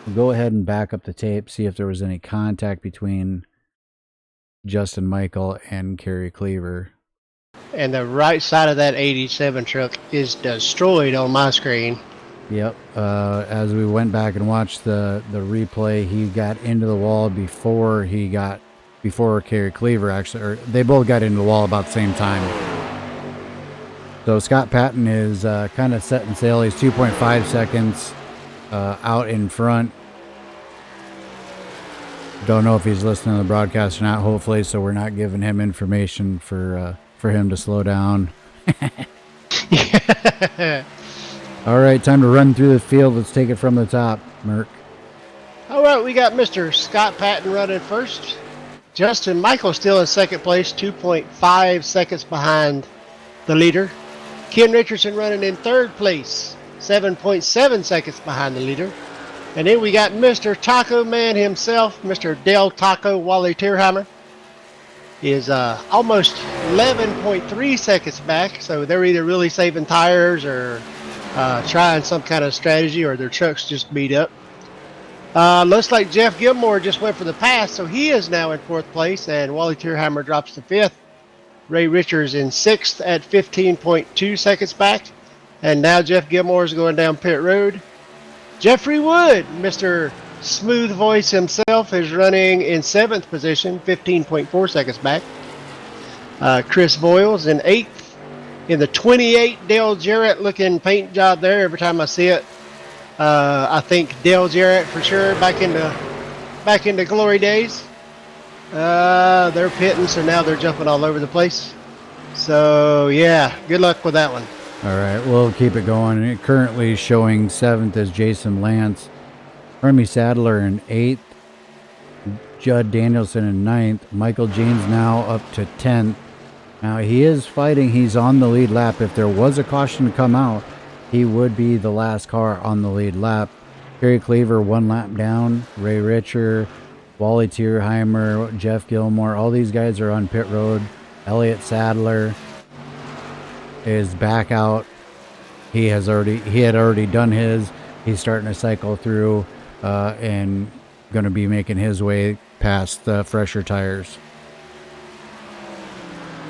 We'll go ahead and back up the tape, see if there was any contact between Justin Michael and Kerry Cleaver. And the right side of that 87 truck is destroyed on my screen. Yep. As we went back and watched the replay, he got into the wall before Kerry Cleaver actually, or they both got into the wall about the same time. So Scott Patton is kind of setting sail. He's 2.5 seconds out in front. Don't know if he's listening to the broadcast or not, hopefully, so we're not giving him information for him to slow down. All right, time to run through the field. Let's take it from the top, Merc. All right, we got Mr. Scott Patton running first. Justin Michael still in second place, 2.5 seconds behind the leader. Ken Richardson running in third place, 7.7 seconds behind the leader. And then we got Mr. Taco Man himself, Mr. Del Taco Wally Tierheimer, is almost 11.3 seconds back. So they're either really saving tires or trying some kind of strategy, or their truck's just beat up. Looks like Jeff Gilmore just went for the pass, so he is now in fourth place, and Wally Tierheimer drops to fifth. Ray Richards in sixth at 15.2 seconds back. And now Jeff Gilmore is going down pit road. Jeffrey Wood, Mr. Smooth Voice himself, is running in seventh position, 15.4 seconds back. Chris Boyles in eighth. In the 28 Dale Jarrett looking paint job there. Every time I see it, I think Dale Jarrett for sure back into glory days. They're pitting, so now they're jumping all over the place. So yeah, good luck with that one. All right, we'll keep it going. It currently showing seventh as Jason Lance, Remy Sadler in eighth, Judd Danielson in ninth, Michael Jeans now up to 10th. Now he is fighting. He's on the lead lap. If there was a caution to come out, he would be the last car on the lead lap. Kerry Cleaver 1 lap down. Ray Richer, Wally Tierheimer, Jeff Gilmore, all these guys are on pit road. Elliott Sadler is back out. He had already done his. He's starting to cycle through and going to be making his way past the fresher tires.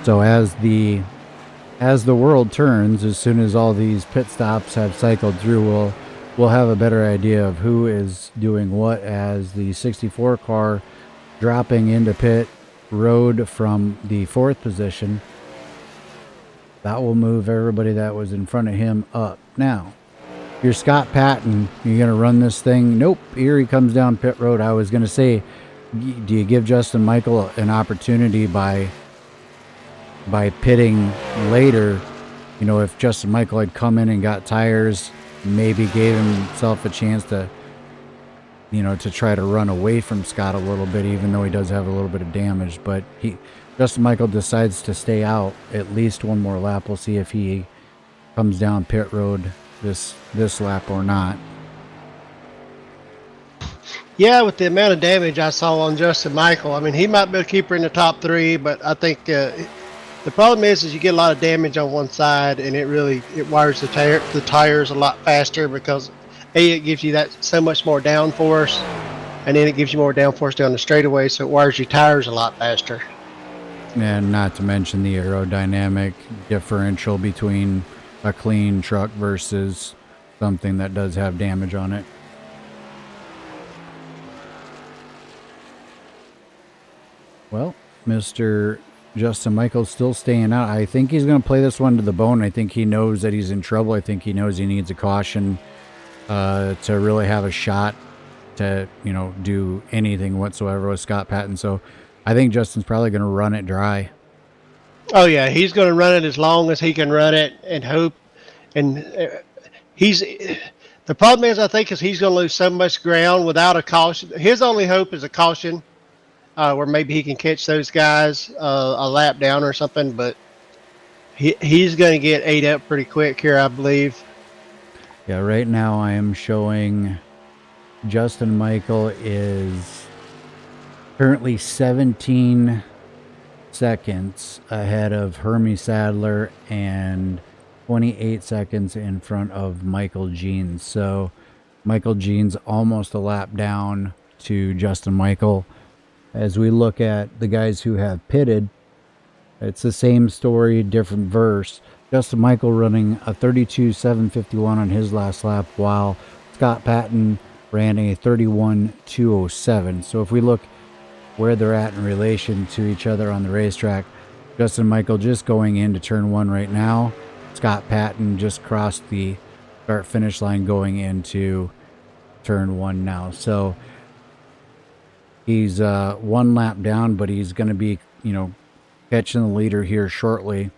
So as the world turns, as soon as all these pit stops have cycled through, we'll have a better idea of who is doing what, as the 64 car dropping into pit road from the 4th position. That will move everybody that was in front of him up. Now, you're Scott Patton. You're going to run this thing. Nope. Here he comes down pit road. I was going to say, do you give Justin Michael an opportunity by pitting later? You know, if Justin Michael had come in and got tires, maybe gave himself a chance to, you know, to try to run away from Scott a little bit, even though he does have a little bit of damage. But Justin Michael decides to stay out at least one more lap. We'll see if he comes down pit road this lap or not. Yeah, with the amount of damage I saw on Justin Michael, I mean, he might be a keeper in the top 3, but I think the problem is you get a lot of damage on one side, and it wires the tires a lot faster, because it gives you that so much more downforce, and then it gives you more downforce down the straightaway, so it wires your tires a lot faster. And not to mention the aerodynamic differential between a clean truck versus something that does have damage on it. Well, Mr. Justin Michael's still staying out. I think he's going to play this one to the bone. I think he knows that he's in trouble. I think he knows he needs a caution to really have a shot to, you know, do anything whatsoever with Scott Patton. So I think Justin's probably going to run it dry. Oh yeah, he's going to run it as long as he can run it and hope. And the problem is, I think, is he's going to lose so much ground without a caution. His only hope is a caution, where maybe he can catch those guys a lap down or something. But he's going to get ate up pretty quick here, I believe. Yeah, right now I am showing Justin Michael is currently 17 seconds ahead of Hermie Sadler and 28 seconds in front of Michael Jeans. So Michael Jeans almost a lap down to Justin Michael. As we look at the guys who have pitted, it's the same story, different verse. Justin Michael running a 32.751 on his last lap, while Scott Patton ran a 31.207. So if we look where they're at in relation to each other on the racetrack, Justin Michael just going into turn 1 right now. Scott Patton just crossed the start-finish line going into turn 1 now. So he's 1 lap down, but he's going to be, you know, catching the leader here shortly.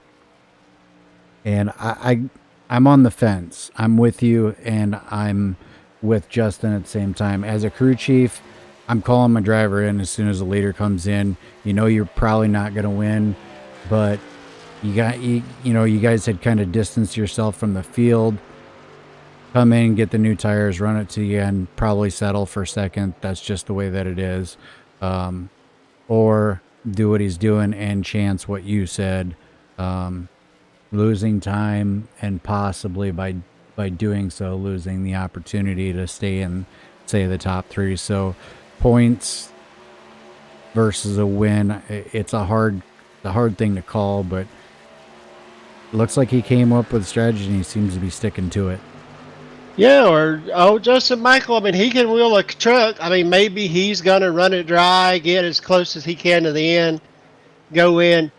And I'm on the fence. I'm with you, and I'm with Justin at the same time. As a crew chief, I'm calling my driver in as soon as the leader comes in. You know you're probably not going to win, but you guys had kind of distanced yourself from the field. Come in, get the new tires, run it to the end, probably settle for second. That's just the way that it is. Or do what he's doing and chance what you said. Losing time, and possibly by doing so losing the opportunity to stay in, say, the top 3. So points versus a win, it's a hard thing to call, but it looks like he came up with a strategy and he seems to be sticking to it. Yeah, Justin Michael, I mean, he can wheel a truck. I mean, maybe he's going to run it dry, get as close as he can to the end, go in.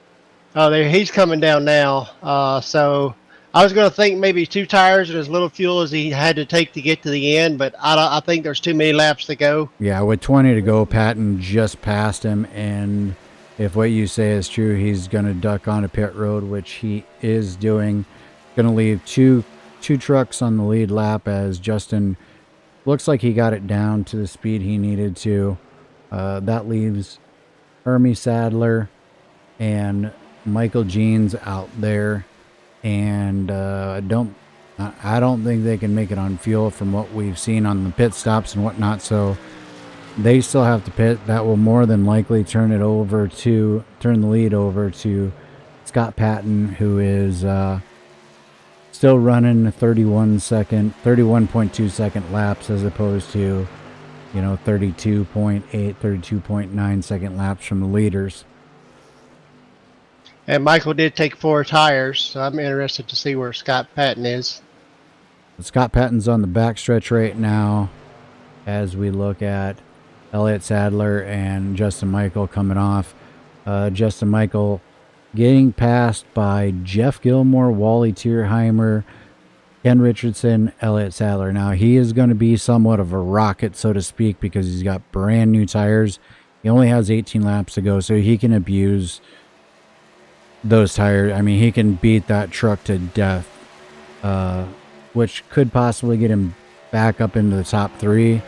He's coming down now. So I was going to think maybe 2 tires and as little fuel as he had to take to get to the end, but I think there's too many laps to go. Yeah, with 20 to go, Patton just passed him, and if what you say is true, he's going to duck onto pit road, which he is doing. Going to leave two trucks on the lead lap, as Justin looks like he got it down to the speed he needed to. That leaves Hermie Sadler and Michael Jeans out there, and I don't think they can make it on fuel from what we've seen on the pit stops and whatnot. So they still have to pit. That will more than likely turn the lead over to Scott Patton, who is still running 31.2 second laps as opposed to, 32.8, 32.9 second laps from the leaders. And Michael did take 4 tires, so I'm interested to see where Scott Patton is. Scott Patton's on the backstretch right now as we look at Elliott Sadler and Justin Michael coming off. Justin Michael getting passed by Jeff Gilmore, Wally Tierheimer, Ken Richardson, Elliott Sadler. Now, he is going to be somewhat of a rocket, so to speak, because he's got brand new tires. He only has 18 laps to go, so he can abuse those tires. I mean, he can beat that truck to death, which could possibly get him back up into the top 3.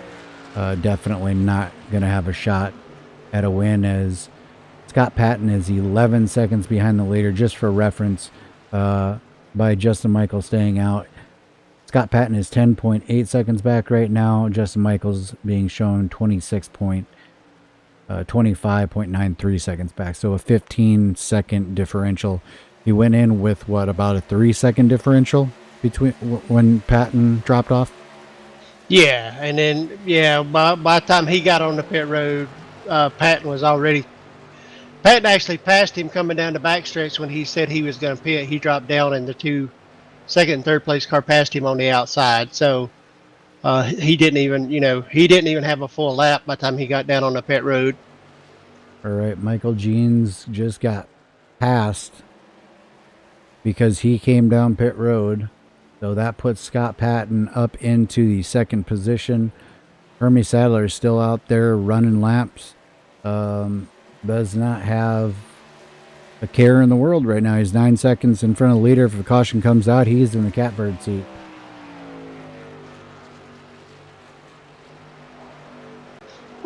Definitely not going to have a shot at a win, as Scott Patton is 11 seconds behind the leader. Just for reference, by Justin Michael staying out, Scott Patton is 10.8 seconds back right now. Justin Michael's being shown 25.93 seconds back. So a 15-second differential. He went in with, about a 3-second differential between when Patton dropped off? Yeah, and then, by the time he got on the pit road, Patton actually passed him coming down the backstretch when he said he was going to pit. He dropped down, and the 2 second and third place car passed him on the outside. So he didn't even have a full lap by the time he got down on the pit road. All right, Michael Jeans just got passed because he came down pit road. So that puts Scott Patton up into the second position. Hermie Sadler is still out there running laps. Does not have a care in the world right now. He's 9 seconds in front of the leader. If the caution comes out, he's in the catbird seat.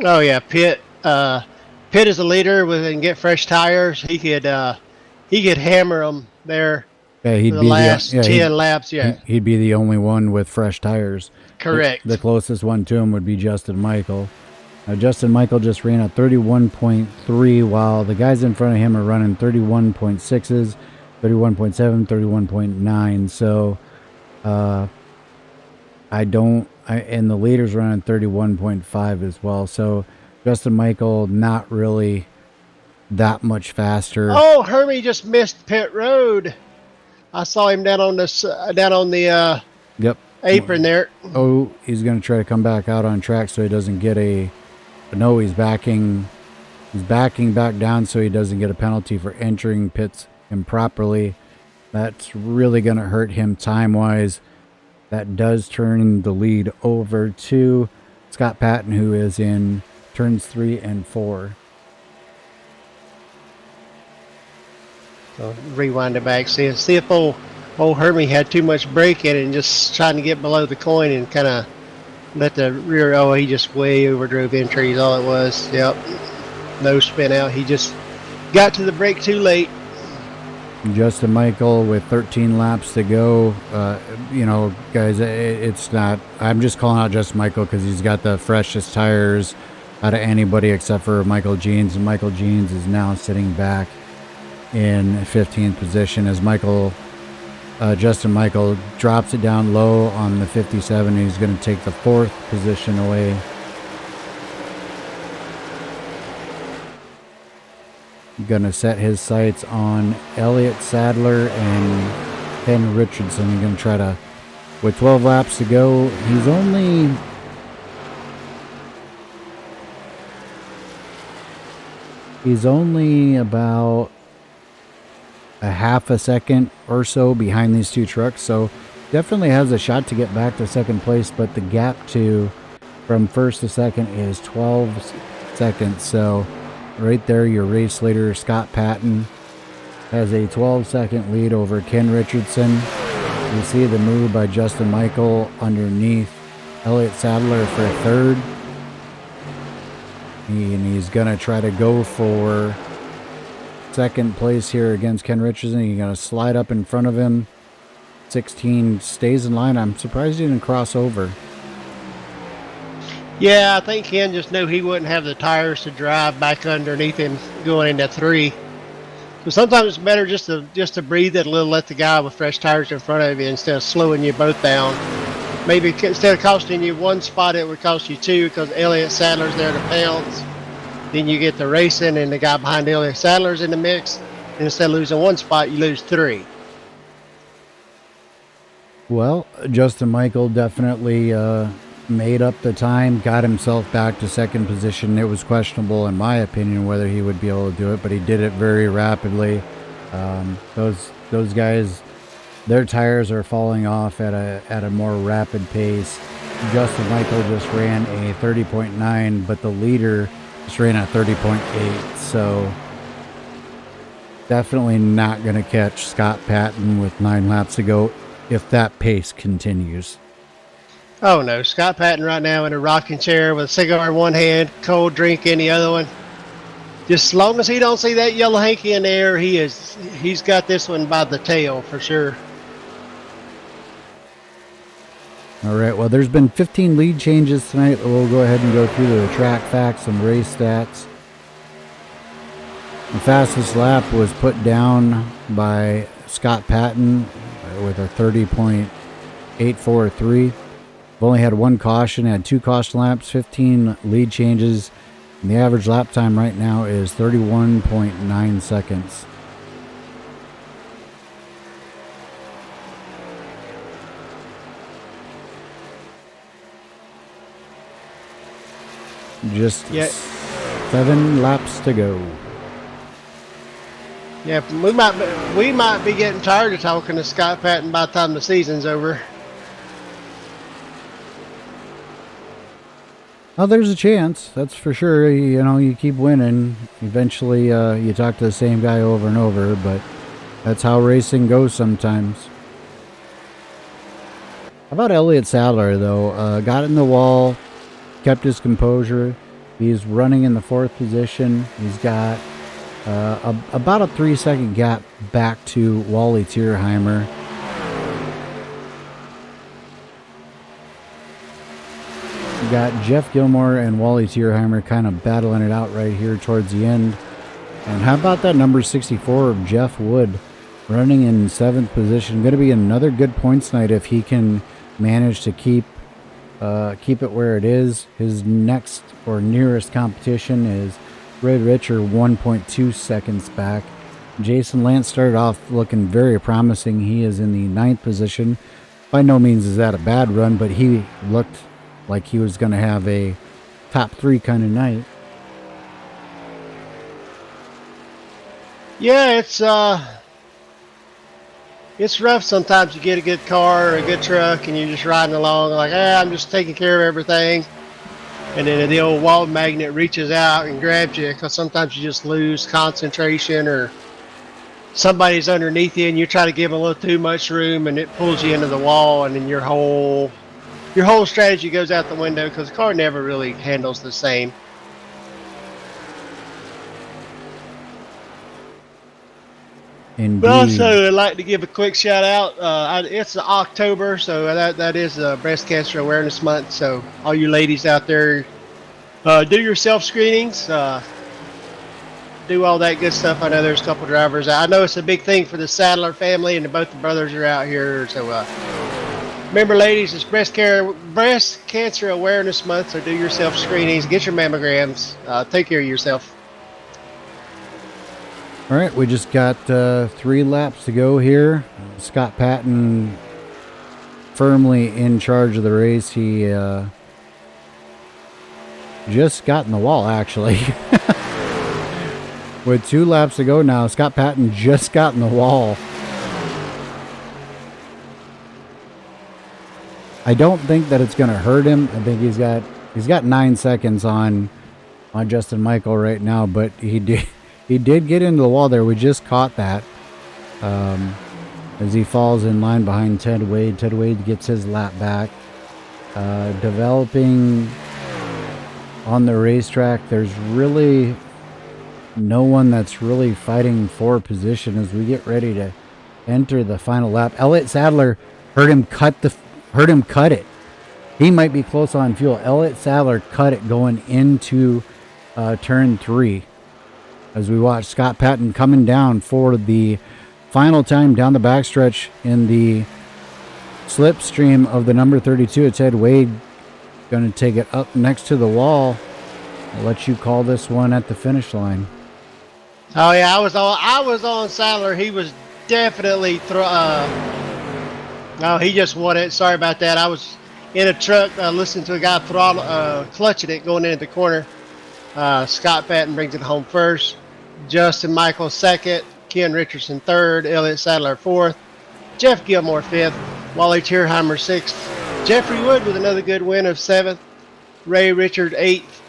Oh yeah, Pitt is a leader and get fresh tires. He could hammer them there. Yeah, he'd for the be last 10 laps. Yeah, he'd be the only one with fresh tires. Correct. The closest one to him would be Justin Michael. Justin Michael just ran a 31.3, while the guys in front of him are running 31.6s, 31.7, 31.9. So, and the leader's running 31.5 as well. So, Justin Michael not really that much faster. Oh, Hermie just missed pit road. I saw him down on the Yep. apron there. Oh, he's going to try to come back out on track so he doesn't get a... No, he's backing back down so he doesn't get a penalty for entering pits improperly. That's really going to hurt him time-wise. That does turn the lead over to Scott Patton, who is in turns 3 and 4. So rewind it back. See if old Hermie had too much brake in it and just trying to get below the coin and kind of let the rear. Oh, he just way overdrove entries. All it was. Yep. No spin out. He just got to the brake too late. Justin Michael with 13 laps to go. Guys, it's not. I'm just calling out Justin Michael because he's got the freshest tires out of anybody except for Michael Jeans. And Michael Jeans is now sitting back in 15th position as Justin Michael drops it down low on the 57. He's going to take the 4th position away. Going to set his sights on Elliott Sadler and Ken Richardson. He's going to try to, with 12 laps to go, he's only about a half a second or so behind these two trucks, so definitely has a shot to get back to second place, but the gap from first to second is 12 seconds. So right there, your race leader Scott Patton has a 12-second lead over Ken Richardson. You see the move by Justin Michael underneath Elliott Sadler for third, and he's gonna try to go for second place here against Ken Richardson. He's going to slide up in front of him. 16 stays in line. I'm surprised he didn't cross over. Yeah, I think Ken just knew he wouldn't have the tires to drive back underneath him going into 3. So sometimes it's better just to breathe it a little, let the guy with fresh tires in front of you instead of slowing you both down. Maybe instead of costing you 1 spot, it would cost you 2 because Elliott Sadler's there to pounce. Then you get the racing and the guy behind Elliott Sadler's in the mix. And instead of losing 1 spot, you lose 3. Well, Justin Michael definitely made up the time, got himself back to second position. It was questionable, in my opinion, whether he would be able to do it, but he did it very rapidly. Those guys, their tires are falling off at a more rapid pace. Justin Michael just ran a 30.9, but the leader just ran at 30.8. So definitely not going to catch Scott Patton with 9 laps to go if that pace continues. Oh no, Scott Patton right now in a rocking chair with a cigar in one hand, cold drink in the other one. Just as long as he don't see that yellow hanky in there, he's got this one by the tail for sure. All right, well, there's been 15 lead changes tonight. We'll go ahead and go through the track facts and race stats. The fastest lap was put down by Scott Patton with a 30.843. We've only had 1 caution, had 2 caution laps, 15 lead changes, and the average lap time right now is 31.9 seconds. Just 7 laps to go. Yeah, we might be getting tired of talking to Scott Patton by the time the season's over. Oh, there's a chance, that's for sure. You keep winning. Eventually, you talk to the same guy over and over, but that's how racing goes sometimes. How about Elliott Sadler, though? Got in the wall, kept his composure. He's running in the 4th position. He's got about a 3-second gap back to Wally Tierheimer. We got Jeff Gilmore and Wally Tierheimer kind of battling it out right here towards the end. And how about that number 64 of Jeff Wood running in 7th position? Going to be another good points night if he can manage to keep it where it is. His next or nearest competition is Red Richer, 1.2 seconds back. Jason Lance started off looking very promising. He is in the 9th position. By no means is that a bad run, but he looked like he was going to have a top 3 kind of night. Yeah, it's rough sometimes. You get a good car or a good truck and you're just riding along like, I'm just taking care of everything. And then the old wall magnet reaches out and grabs you because sometimes you just lose concentration or somebody's underneath you and you try to give them a little too much room and it pulls you into the wall, and then your whole strategy goes out the window because the car never really handles the same. Indeed. But also, I'd like to give a quick shout out. It's October, so that is Breast Cancer Awareness Month. So all you ladies out there, do your self screenings, do all that good stuff. I know there's a couple drivers. I know it's a big thing for the Sadler family, and both the brothers are out here. So remember, ladies, it's Breast Cancer Awareness Month. So do your self screenings, get your mammograms, take care of yourself. All right, we just got 3 laps to go here. Scott Patton firmly in charge of the race. He just got in the wall, actually. With 2 laps to go now, Scott Patton just got in the wall. I don't think that it's going to hurt him. I think he's got 9 seconds on Justin Michael right now, but he did get into the wall there. We just caught that as he falls in line behind Ted Wade. Ted Wade gets his lap back. Developing on the racetrack, there's really no one that's really fighting for position as we get ready to enter the final lap. Elliott Sadler heard him cut it. He might be close on fuel. Elliott Sadler cut it going into turn 3. As we watch Scott Patton coming down for the final time down the backstretch in the slipstream of the number 32. It's Ed Wade going to take it up next to the wall. I'll let you call this one at the finish line. Oh yeah, I was on Sadler. He was definitely no, he just won it. Sorry about that. I was in a truck listening to a guy clutching it going into the corner. Scott Patton brings it home first. Justin Michael second. Ken Richardson third. Elliott Sadler fourth. Jeff Gilmore fifth. Wally Tierheimer sixth. Jeffrey Wood with another good win of seventh. Ray Richard eighth.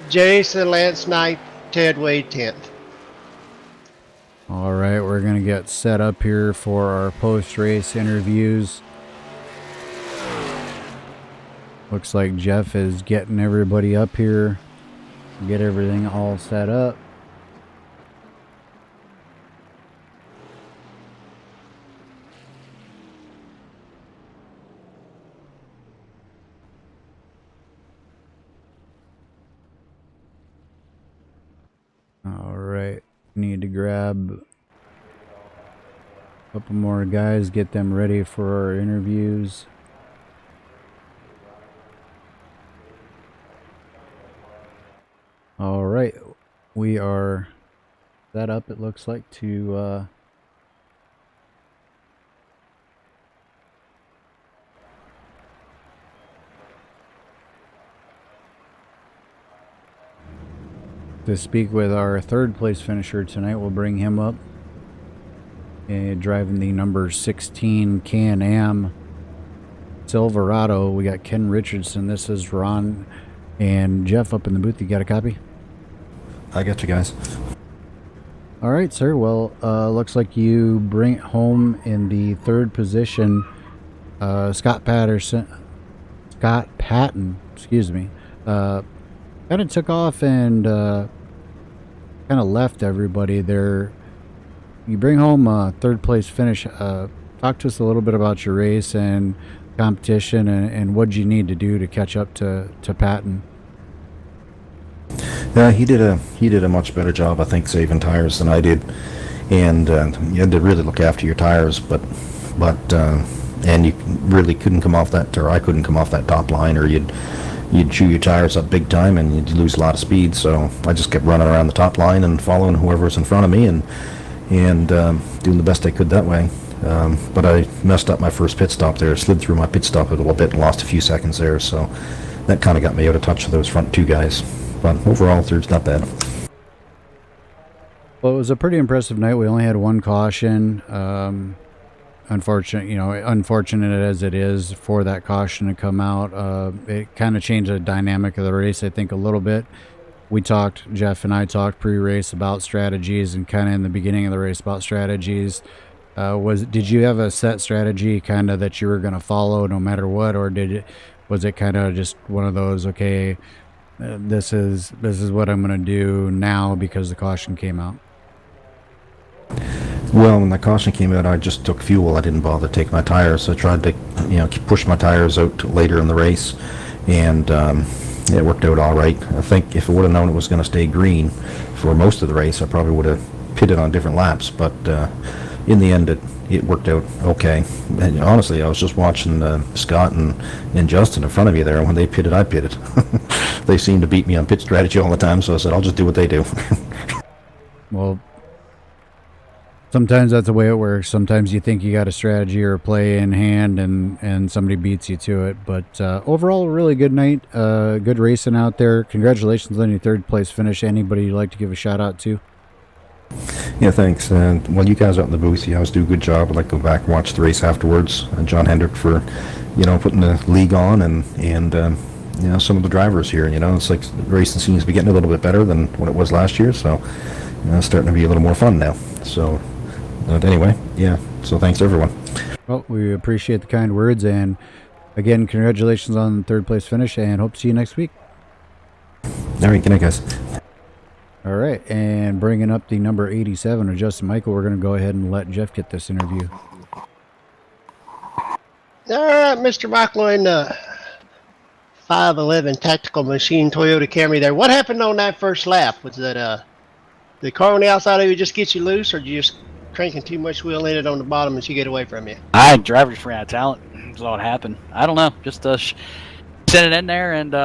Jason Lance ninth. Ted Wade 10th. All right, we're going to get set up here for our post-race interviews. Looks like Jeff is getting everybody up here. Get everything all set up. All right, need to grab a couple more guys, get them ready for our interviews. All right, we are set up, it looks like, to speak with our third place finisher tonight. We'll bring him up. Driving the number 16 Can-Am Silverado, we got Ken Richardson. This is Ron and Jeff up in the booth. You got a copy? I got you guys. All right, sir. Well, looks like you bring it home in the third position. Scott Patton, excuse me, kind of took off and kind of left everybody there. You bring home a third place finish. Talk to us a little bit about your race and competition and what you need to do to catch up to Patton. He did a much better job, I think, saving tires than I did, and you had to really look after your tires. But and you really couldn't come off that, or I couldn't come off that top line, or you'd chew your tires up big time and you'd lose a lot of speed. So I just kept running around the top line and following whoever was in front of me and doing the best I could that way. But I messed up my first pit stop there. Slid through my pit stop a little bit and lost a few seconds there. So that kind of got me out of touch with those front two guys. But overall, third's not bad. Well, it was a pretty impressive night. We only had one caution. Unfortunate as it is for that caution to come out, it kind of changed the dynamic of the race, I think, a little bit. Jeff and I talked pre-race about strategies, and kind of in the beginning of the race about strategies. Did you have a set strategy kind of that you were going to follow no matter what, or was it kind of just one of those, okay, this is what I'm going to do now because the caution came out? Well, when the caution came out, I just took fuel. I didn't bother to take my tires. I tried to, push my tires out later in the race, and it worked out all right. I think if I would have known it was going to stay green for most of the race, I probably would have pitted on different laps. But in the end, it worked out okay. And honestly, I was just watching Scott and Justin in front of me there, and when they pitted, I pitted. They seemed to beat me on pit strategy all the time, so I said, I'll just do what they do. Well, sometimes that's the way it works. Sometimes you think you got a strategy or a play in hand, and somebody beats you to it. But overall, a really good night. Good racing out there. Congratulations on your third place finish. Anybody you'd like to give a shout out to? Yeah, thanks. Well, you guys out in the booth, you guys do a good job. I'd like to go back and watch the race afterwards. John Hendrick for, putting the league on, and some of the drivers here. It's like the racing seems to be getting a little bit better than what it was last year. So it's starting to be a little more fun now. So anyway, yeah. So thanks everyone. Well, we appreciate the kind words, and again, congratulations on the third place finish, and hope to see you next week. All right, good night, guys. All right, and bringing up the number 87 of Justin Michael, we're going to go ahead and let Jeff get this interview. All right, Mr. Michael in 511 Tactical Machine Toyota Camry there. What happened on that first lap? Was that the car on the outside of you just get you loose, or did you just cranking too much wheel in it on the bottom and she get away from you? Driver just ran out of talent. That's all that happened. I don't know. Just sent it in there, and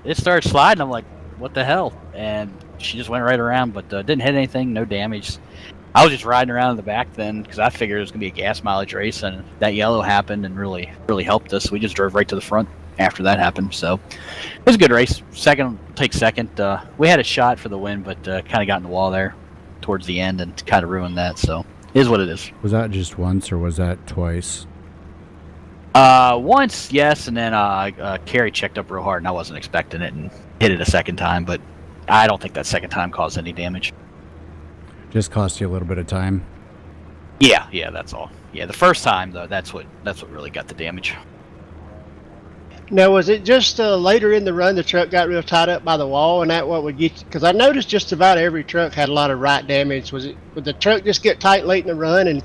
it started sliding. I'm like, what the hell? And she just went right around, but didn't hit anything, no damage. I was just riding around in the back then because I figured it was going to be a gas mileage race, and that yellow happened and really helped us. We just drove right to the front after that happened. So it was a good race. Second. We had a shot for the win, but kind of got in the wall there towards the end and kind of ruined that. So it is what it is. Was that just once or was that twice? Once, yes, and then Kerry checked up real hard, and I wasn't expecting it and hit it a second time, but I don't think that second time caused any damage. Just cost you a little bit of time. Yeah, that's all. Yeah, the first time though, that's what really got the damage. Now, was it just later in the run the truck got real tied up by the wall, and that what would get you? Because I noticed just about every truck had a lot of right damage. Would the truck just get tight late in the run, and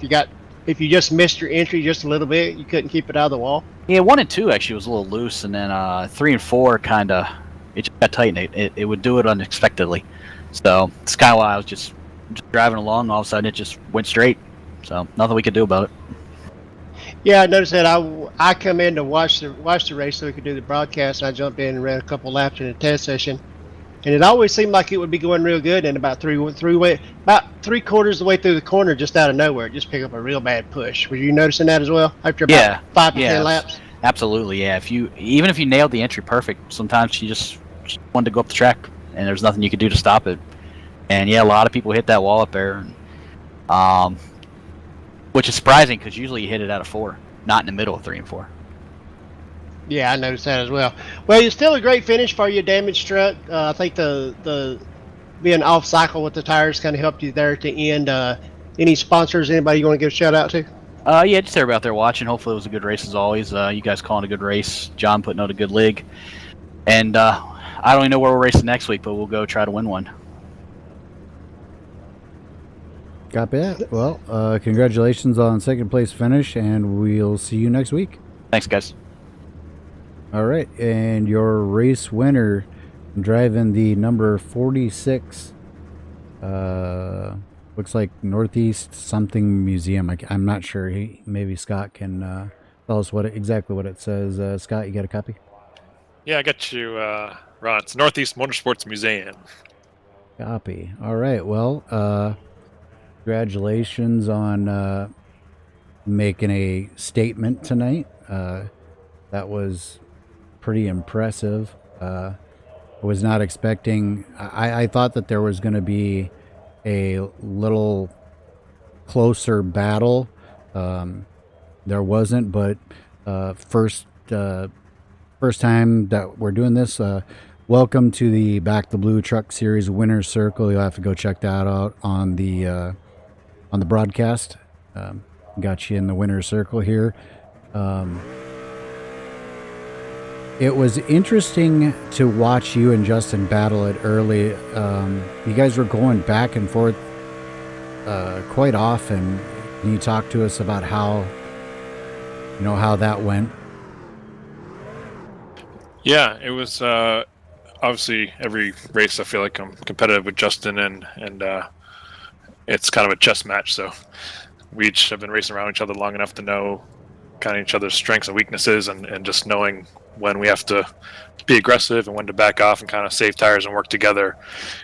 if you just missed your entry just a little bit, you couldn't keep it out of the wall? Yeah, 1 and 2 actually was a little loose, and then 3 and 4 kind of it just got tight, and it would do it unexpectedly. So it's kind of why I was just driving along, all of a sudden it just went straight. So nothing we could do about it. Yeah, I noticed that. I come in to watch the race so we could do the broadcast, and I jumped in and ran a couple laps in the test session, and it always seemed like it would be going real good, and about three quarters of the way through the corner, just out of nowhere, it just picked up a real bad push. Were you noticing that as well after about 5 to 10 laps? Absolutely, yeah. Even if you nailed the entry perfect, sometimes she just wanted to go up the track, and there's nothing you could do to stop it. And yeah, a lot of people hit that wall up there, which is surprising because usually you hit it out of 4, not in the middle of 3 and 4. Yeah, I noticed that as well. Well, it's still a great finish for your damaged truck. I think the being off cycle with the tires kind of helped you there at the end. Any sponsors? Anybody you want to give a shout out to? Yeah, just everybody out there watching. Hopefully it was a good race as always. You guys calling a good race. John putting out a good league. And I don't even know where we're racing next week, but we'll go try to win one. Copy that. Well, congratulations on second place finish, and we'll see you next week. Thanks, guys. All right, and your race winner, driving the number 46, looks like Northeast something museum. I'm not sure. Maybe Scott can tell us exactly what it says. Scott, you got a copy? Yeah, I got you, Ron. It's Northeast Motorsports Museum. Copy. All right. Well, congratulations on making a statement tonight. That was pretty impressive. I was not expecting. I thought that there was going to be a little closer battle. There wasn't, but first time that we're doing this. Welcome to the Back the Blue Truck Series Winner's Circle. You'll have to go check that out on the broadcast. Got you in the winner's circle here. It was interesting to watch you and Justin battle it early. You guys were going back and forth quite often. Can you talk to us about how that went? Yeah, it was obviously every race I feel like I'm competitive with Justin, and it's kind of a chess match. So we each have been racing around each other long enough to know kind of each other's strengths and weaknesses, and just knowing when we have to be aggressive and when to back off and kind of save tires and work together.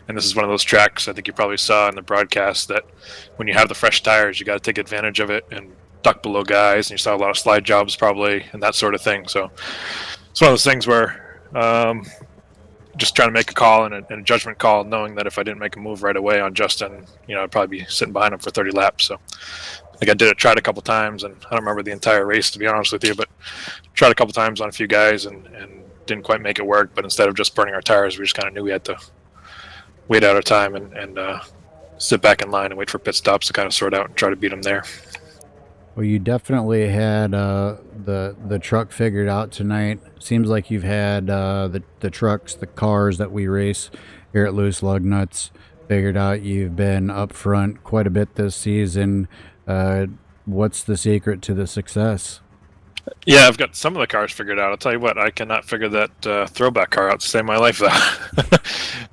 And this is one of those tracks I think you probably saw in the broadcast that when you have the fresh tires, you got to take advantage of it and duck below guys. And you saw a lot of slide jobs probably and that sort of thing. So it's one of those things where just trying to make a call and a judgment call, knowing that if I didn't make a move right away on Justin, I'd probably be sitting behind him for 30 laps. So I tried a couple times, and I don't remember the entire race, to be honest with you, but tried a couple times on a few guys and didn't quite make it work. But instead of just burning our tires, we just kind of knew we had to wait out our time and sit back in line and wait for pit stops to kind of sort out and try to beat them there. Well, you definitely had the truck figured out tonight. Seems like you've had the trucks, the cars that we race, here at Loose Lug Nuts. Figured out you've been up front quite a bit this season. What's the secret to the success? Yeah, I've got some of the cars figured out. I'll tell you what, I cannot figure that throwback car out to save my life, though.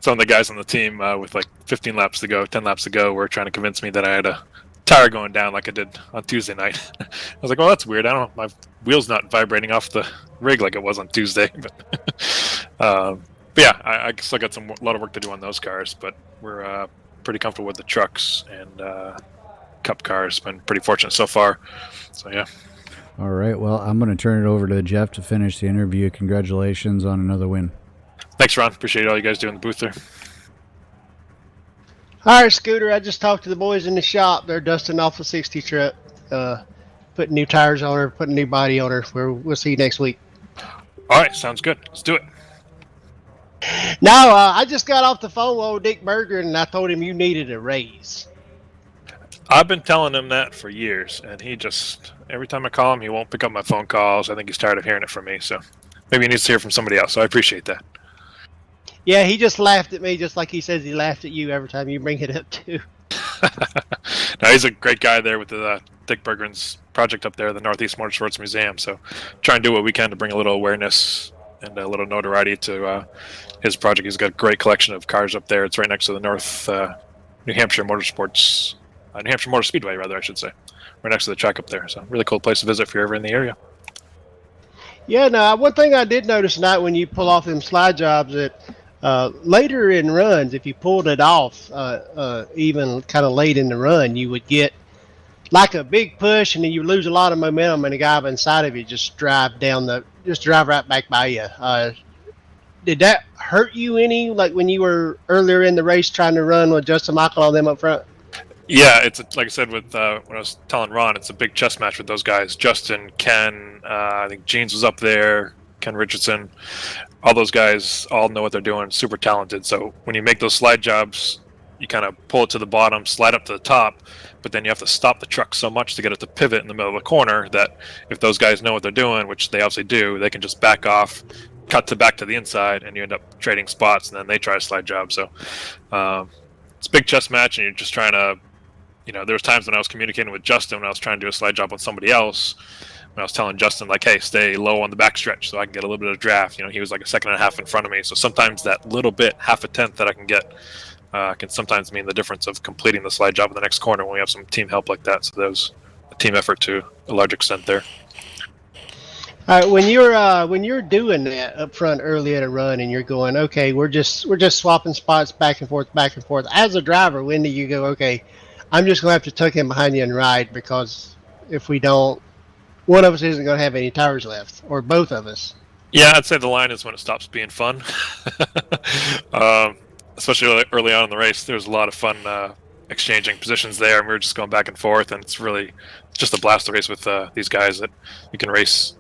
Some of the guys on the team with like 15 laps to go, 10 laps to go, were trying to convince me that I had a tire going down like I did on Tuesday night. I was like, well, that's weird. I don't know. My wheel's not vibrating off the rig like it was on Tuesday. But yeah, I still got a lot of work to do on those cars, but we're pretty comfortable with the trucks, and Cup cars. Been pretty fortunate so far. So, yeah. All right. Well, I'm going to turn it over to Jeff to finish the interview. Congratulations on another win. Thanks, Ron. Appreciate all you guys do in the booth there. All right, Scooter. I just talked to the boys in the shop. They're dusting off the 60 truck, putting new tires on her, putting new body on her. We'll see you next week. All right. Sounds good. Let's do it. Now, I just got off the phone with old Dick Berger, and I told him you needed a raise. I've been telling him that for years, and he just, every time I call him, he won't pick up my phone calls. I think he's tired of hearing it from me, so maybe he needs to hear from somebody else, so I appreciate that. Yeah, he just laughed at me just like he says he laughed at you every time you bring it up, too. No, he's a great guy there with the Dick Bergeron's project up there, the Northeast Motorsports Museum, so try and do what we can to bring a little awareness and a little notoriety to his project. He's got a great collection of cars up there. It's right next to the New Hampshire Motorsports... New Hampshire Motor Speedway, rather, I should say. Right next to the track up there. So, really cool place to visit if you're ever in the area. Yeah, no, one thing I did notice tonight when you pull off them slide jobs that later in runs, if you pulled it off, even kind of late in the run, you would get like a big push, and then you lose a lot of momentum, and the guy inside of you just drive right back by you. Did that hurt you any, like when you were earlier in the race trying to run with Justin Michael on them up front? Yeah, it's like I said with when I was telling Ron, it's a big chess match with those guys. Justin, Ken, I think Jeans was up there, Ken Richardson. All those guys all know what they're doing, super talented. So when you make those slide jobs, you kind of pull it to the bottom, slide up to the top, but then you have to stop the truck so much to get it to pivot in the middle of the corner that if those guys know what they're doing, which they obviously do, they can just back off, back to the inside, and you end up trading spots, and then they try a slide job. So it's a big chess match, and you're just trying to, there was times when I was communicating with Justin when I was trying to do a slide job on somebody else, when I was telling Justin, like, hey, stay low on the back stretch so I can get a little bit of draft. He was like a second and a half in front of me. So sometimes that little bit, half a tenth that I can get can sometimes mean the difference of completing the slide job in the next corner when we have some team help like that. So there was a team effort to a large extent there. All right, when you're doing that up front early in a run and you're going, okay, we're just swapping spots back and forth. As a driver, when do you go, okay, I'm just going to have to tuck him behind you and ride, because if we don't, one of us isn't going to have any tires left, or both of us. Yeah, I'd say the line is when it stops being fun. Especially early on in the race, there was a lot of fun exchanging positions there, and we were just going back and forth, and it's just a blast to race with these guys that you can race,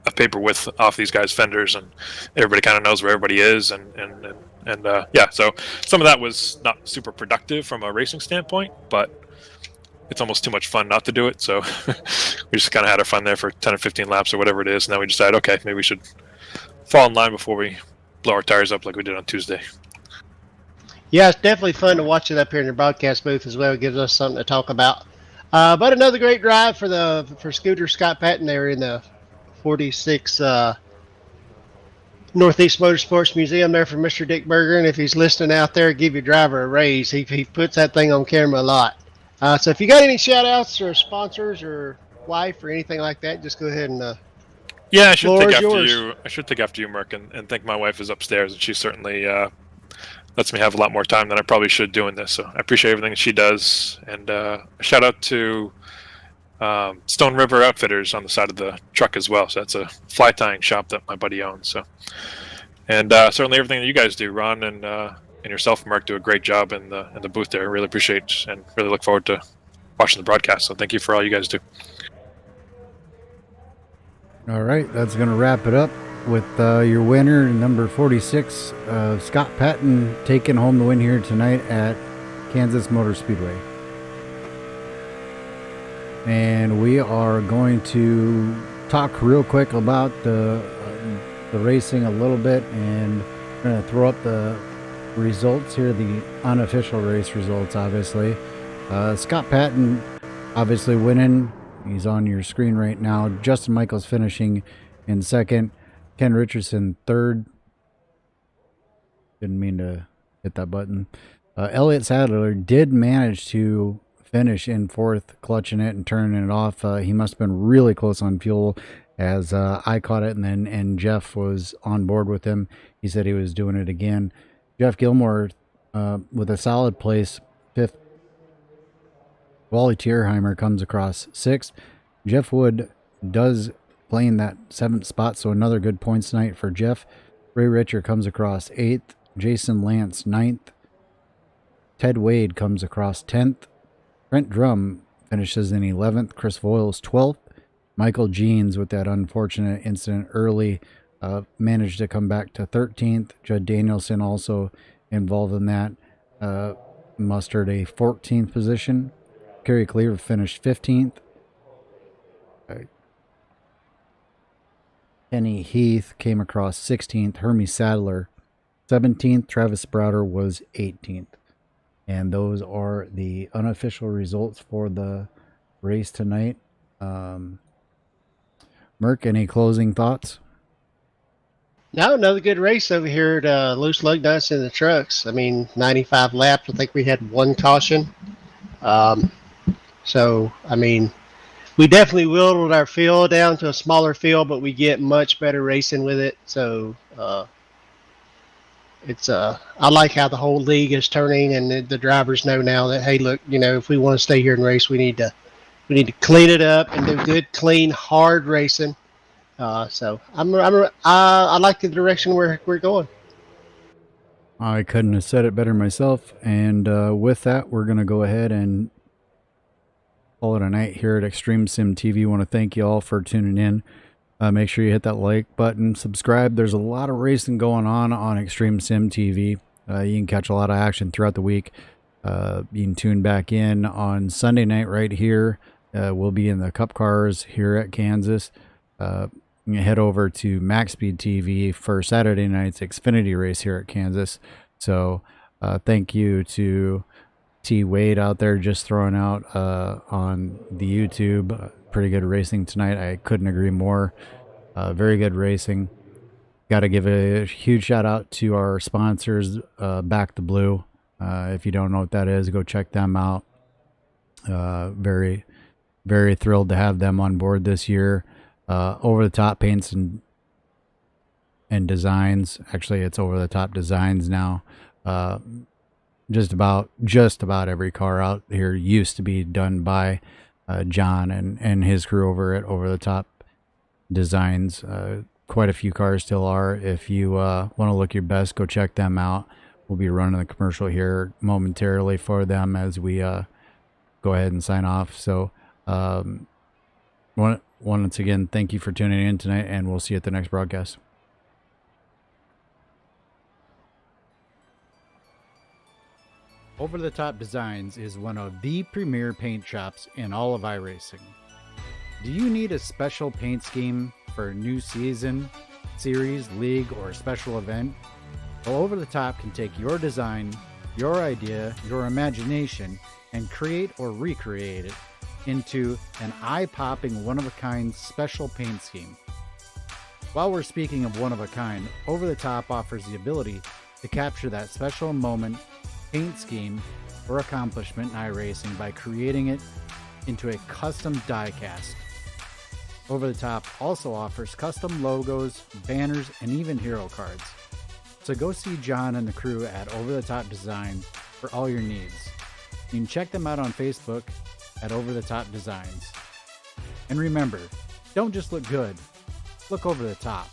a paper width off these guys' fenders, and everybody kind of knows where everybody is, and yeah, so some of that was not super productive from a racing standpoint, but it's almost too much fun not to do it, so we just kind of had our fun there for 10 or 15 laps or whatever it is, and then we decided, okay, maybe we should fall in line before we blow our tires up like we did on Tuesday. Yeah, it's definitely fun to watch it up here in the broadcast booth as well. It gives us something to talk about. But another great drive for Scooter Scott Patton there in the 46 Northeast Motorsports Museum there for Mr. Dick Berger. And if he's listening out there, give your driver a raise. He puts that thing on camera a lot. So if you got any shout outs or sponsors or wife or anything like that, just go ahead and yeah, I should take after you. I should take after you, Mark, and think my wife is upstairs, and she certainly lets me have a lot more time than I probably should doing this. So I appreciate everything that she does, and a shout out to Stone River Outfitters on the side of the truck as well. So that's a fly tying shop that my buddy owns. So, and certainly everything that you guys do, Ron and yourself, Mark, do a great job in the booth there. I really appreciate and really look forward to watching the broadcast. So thank you for all you guys do. All right, that's going to wrap it up with your winner, number 46, Scott Patton, taking home the win here tonight at Kansas Motor Speedway. And we are going to talk real quick about the racing a little bit, and we're going to throw up the results here, the unofficial race results, obviously. Scott Patton obviously winning. He's on your screen right now. Justin Michaels finishing in second. Ken Richardson third. Didn't mean to hit that button. Elliott Sadler did manage to finish in fourth, clutching it and turning it off. He must have been really close on fuel as I caught it, and Jeff was on board with him. He said he was doing it again. Jeff Gilmore with a solid place, fifth. Wally Tierheimer comes across sixth. Jeff Wood does play in that seventh spot, so another good points night for Jeff. Ray Richer comes across eighth. Jason Lance ninth. Ted Wade comes across 10th. Brent Drum finishes in 11th. Chris Voiles 12th. Michael Jeans, with that unfortunate incident early, managed to come back to 13th. Judd Danielson also involved in that, mustered a 14th position. Kerry Cleaver finished 15th. Kenny Heath came across 16th. Hermie Sadler 17th. Travis Browder was 18th. And those are the unofficial results for the race tonight. Merc, any closing thoughts? No, another good race over here at Loose Lug Nuts in the trucks. I mean, 95 laps. I think we had one caution. So, I mean, we definitely whittled our field down to a smaller field, but we get much better racing with it. So, it's I like how the whole league is turning, and the drivers know now that, hey, look, you know, if we want to stay here and race, we need to clean it up and do good, clean, hard racing. So I like the direction we're going. I couldn't have said it better myself. And with that, we're going to go ahead and call it a night here at Extreme Sim TV. Want to thank you all for tuning in. Make sure you hit that like button, subscribe. There's a lot of racing going on Extreme Sim TV. You can catch a lot of action throughout the week. You can tune back in on Sunday night right here. We'll be in the Cup cars here at Kansas. You can head over to Max Speed TV for Saturday night's Xfinity race here at Kansas. So thank you to T. Wade out there just throwing out on the YouTube. Pretty good racing tonight. I couldn't agree more. Very good racing. Got to give a huge shout out to our sponsors, Back the Blue. If you don't know what that is, go check them out. Very, very thrilled to have them on board this year. Over the top paints and designs. Actually, it's over the top designs now. Just about every car out here used to be done by John and his crew over at Over the Top Designs. Quite a few cars still are. If you want to look your best, go check them out. We'll be running the commercial here momentarily for them as we go ahead and sign off. So once again, thank you for tuning in tonight, and we'll see you at the next broadcast. Over the Top Designs is one of the premier paint shops in all of iRacing. Do you need a special paint scheme for a new season, series, league, or special event? Well, Over the Top can take your design, your idea, your imagination, and create or recreate it into an eye-popping, one-of-a-kind special paint scheme. While we're speaking of one-of-a-kind, Over the Top offers the ability to capture that special moment, paint scheme, or accomplishment in iRacing by creating it into a custom die cast. Over the Top also offers custom logos, banners, and even hero cards. So go see John and the crew at Over the Top Design for all your needs. You can check them out on Facebook at Over the Top Designs. And remember, don't just look good, look over the top.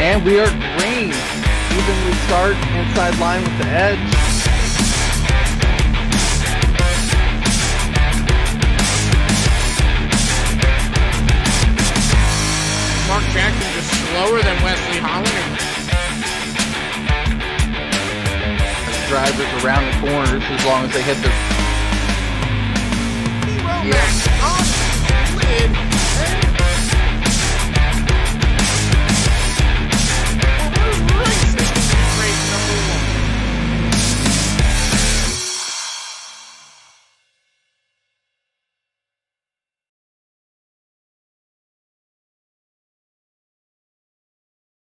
And we are green. Evenly start inside line with the edge. Mark Jackson just slower than Wesley Holland. Drivers around the corners as long as they hit their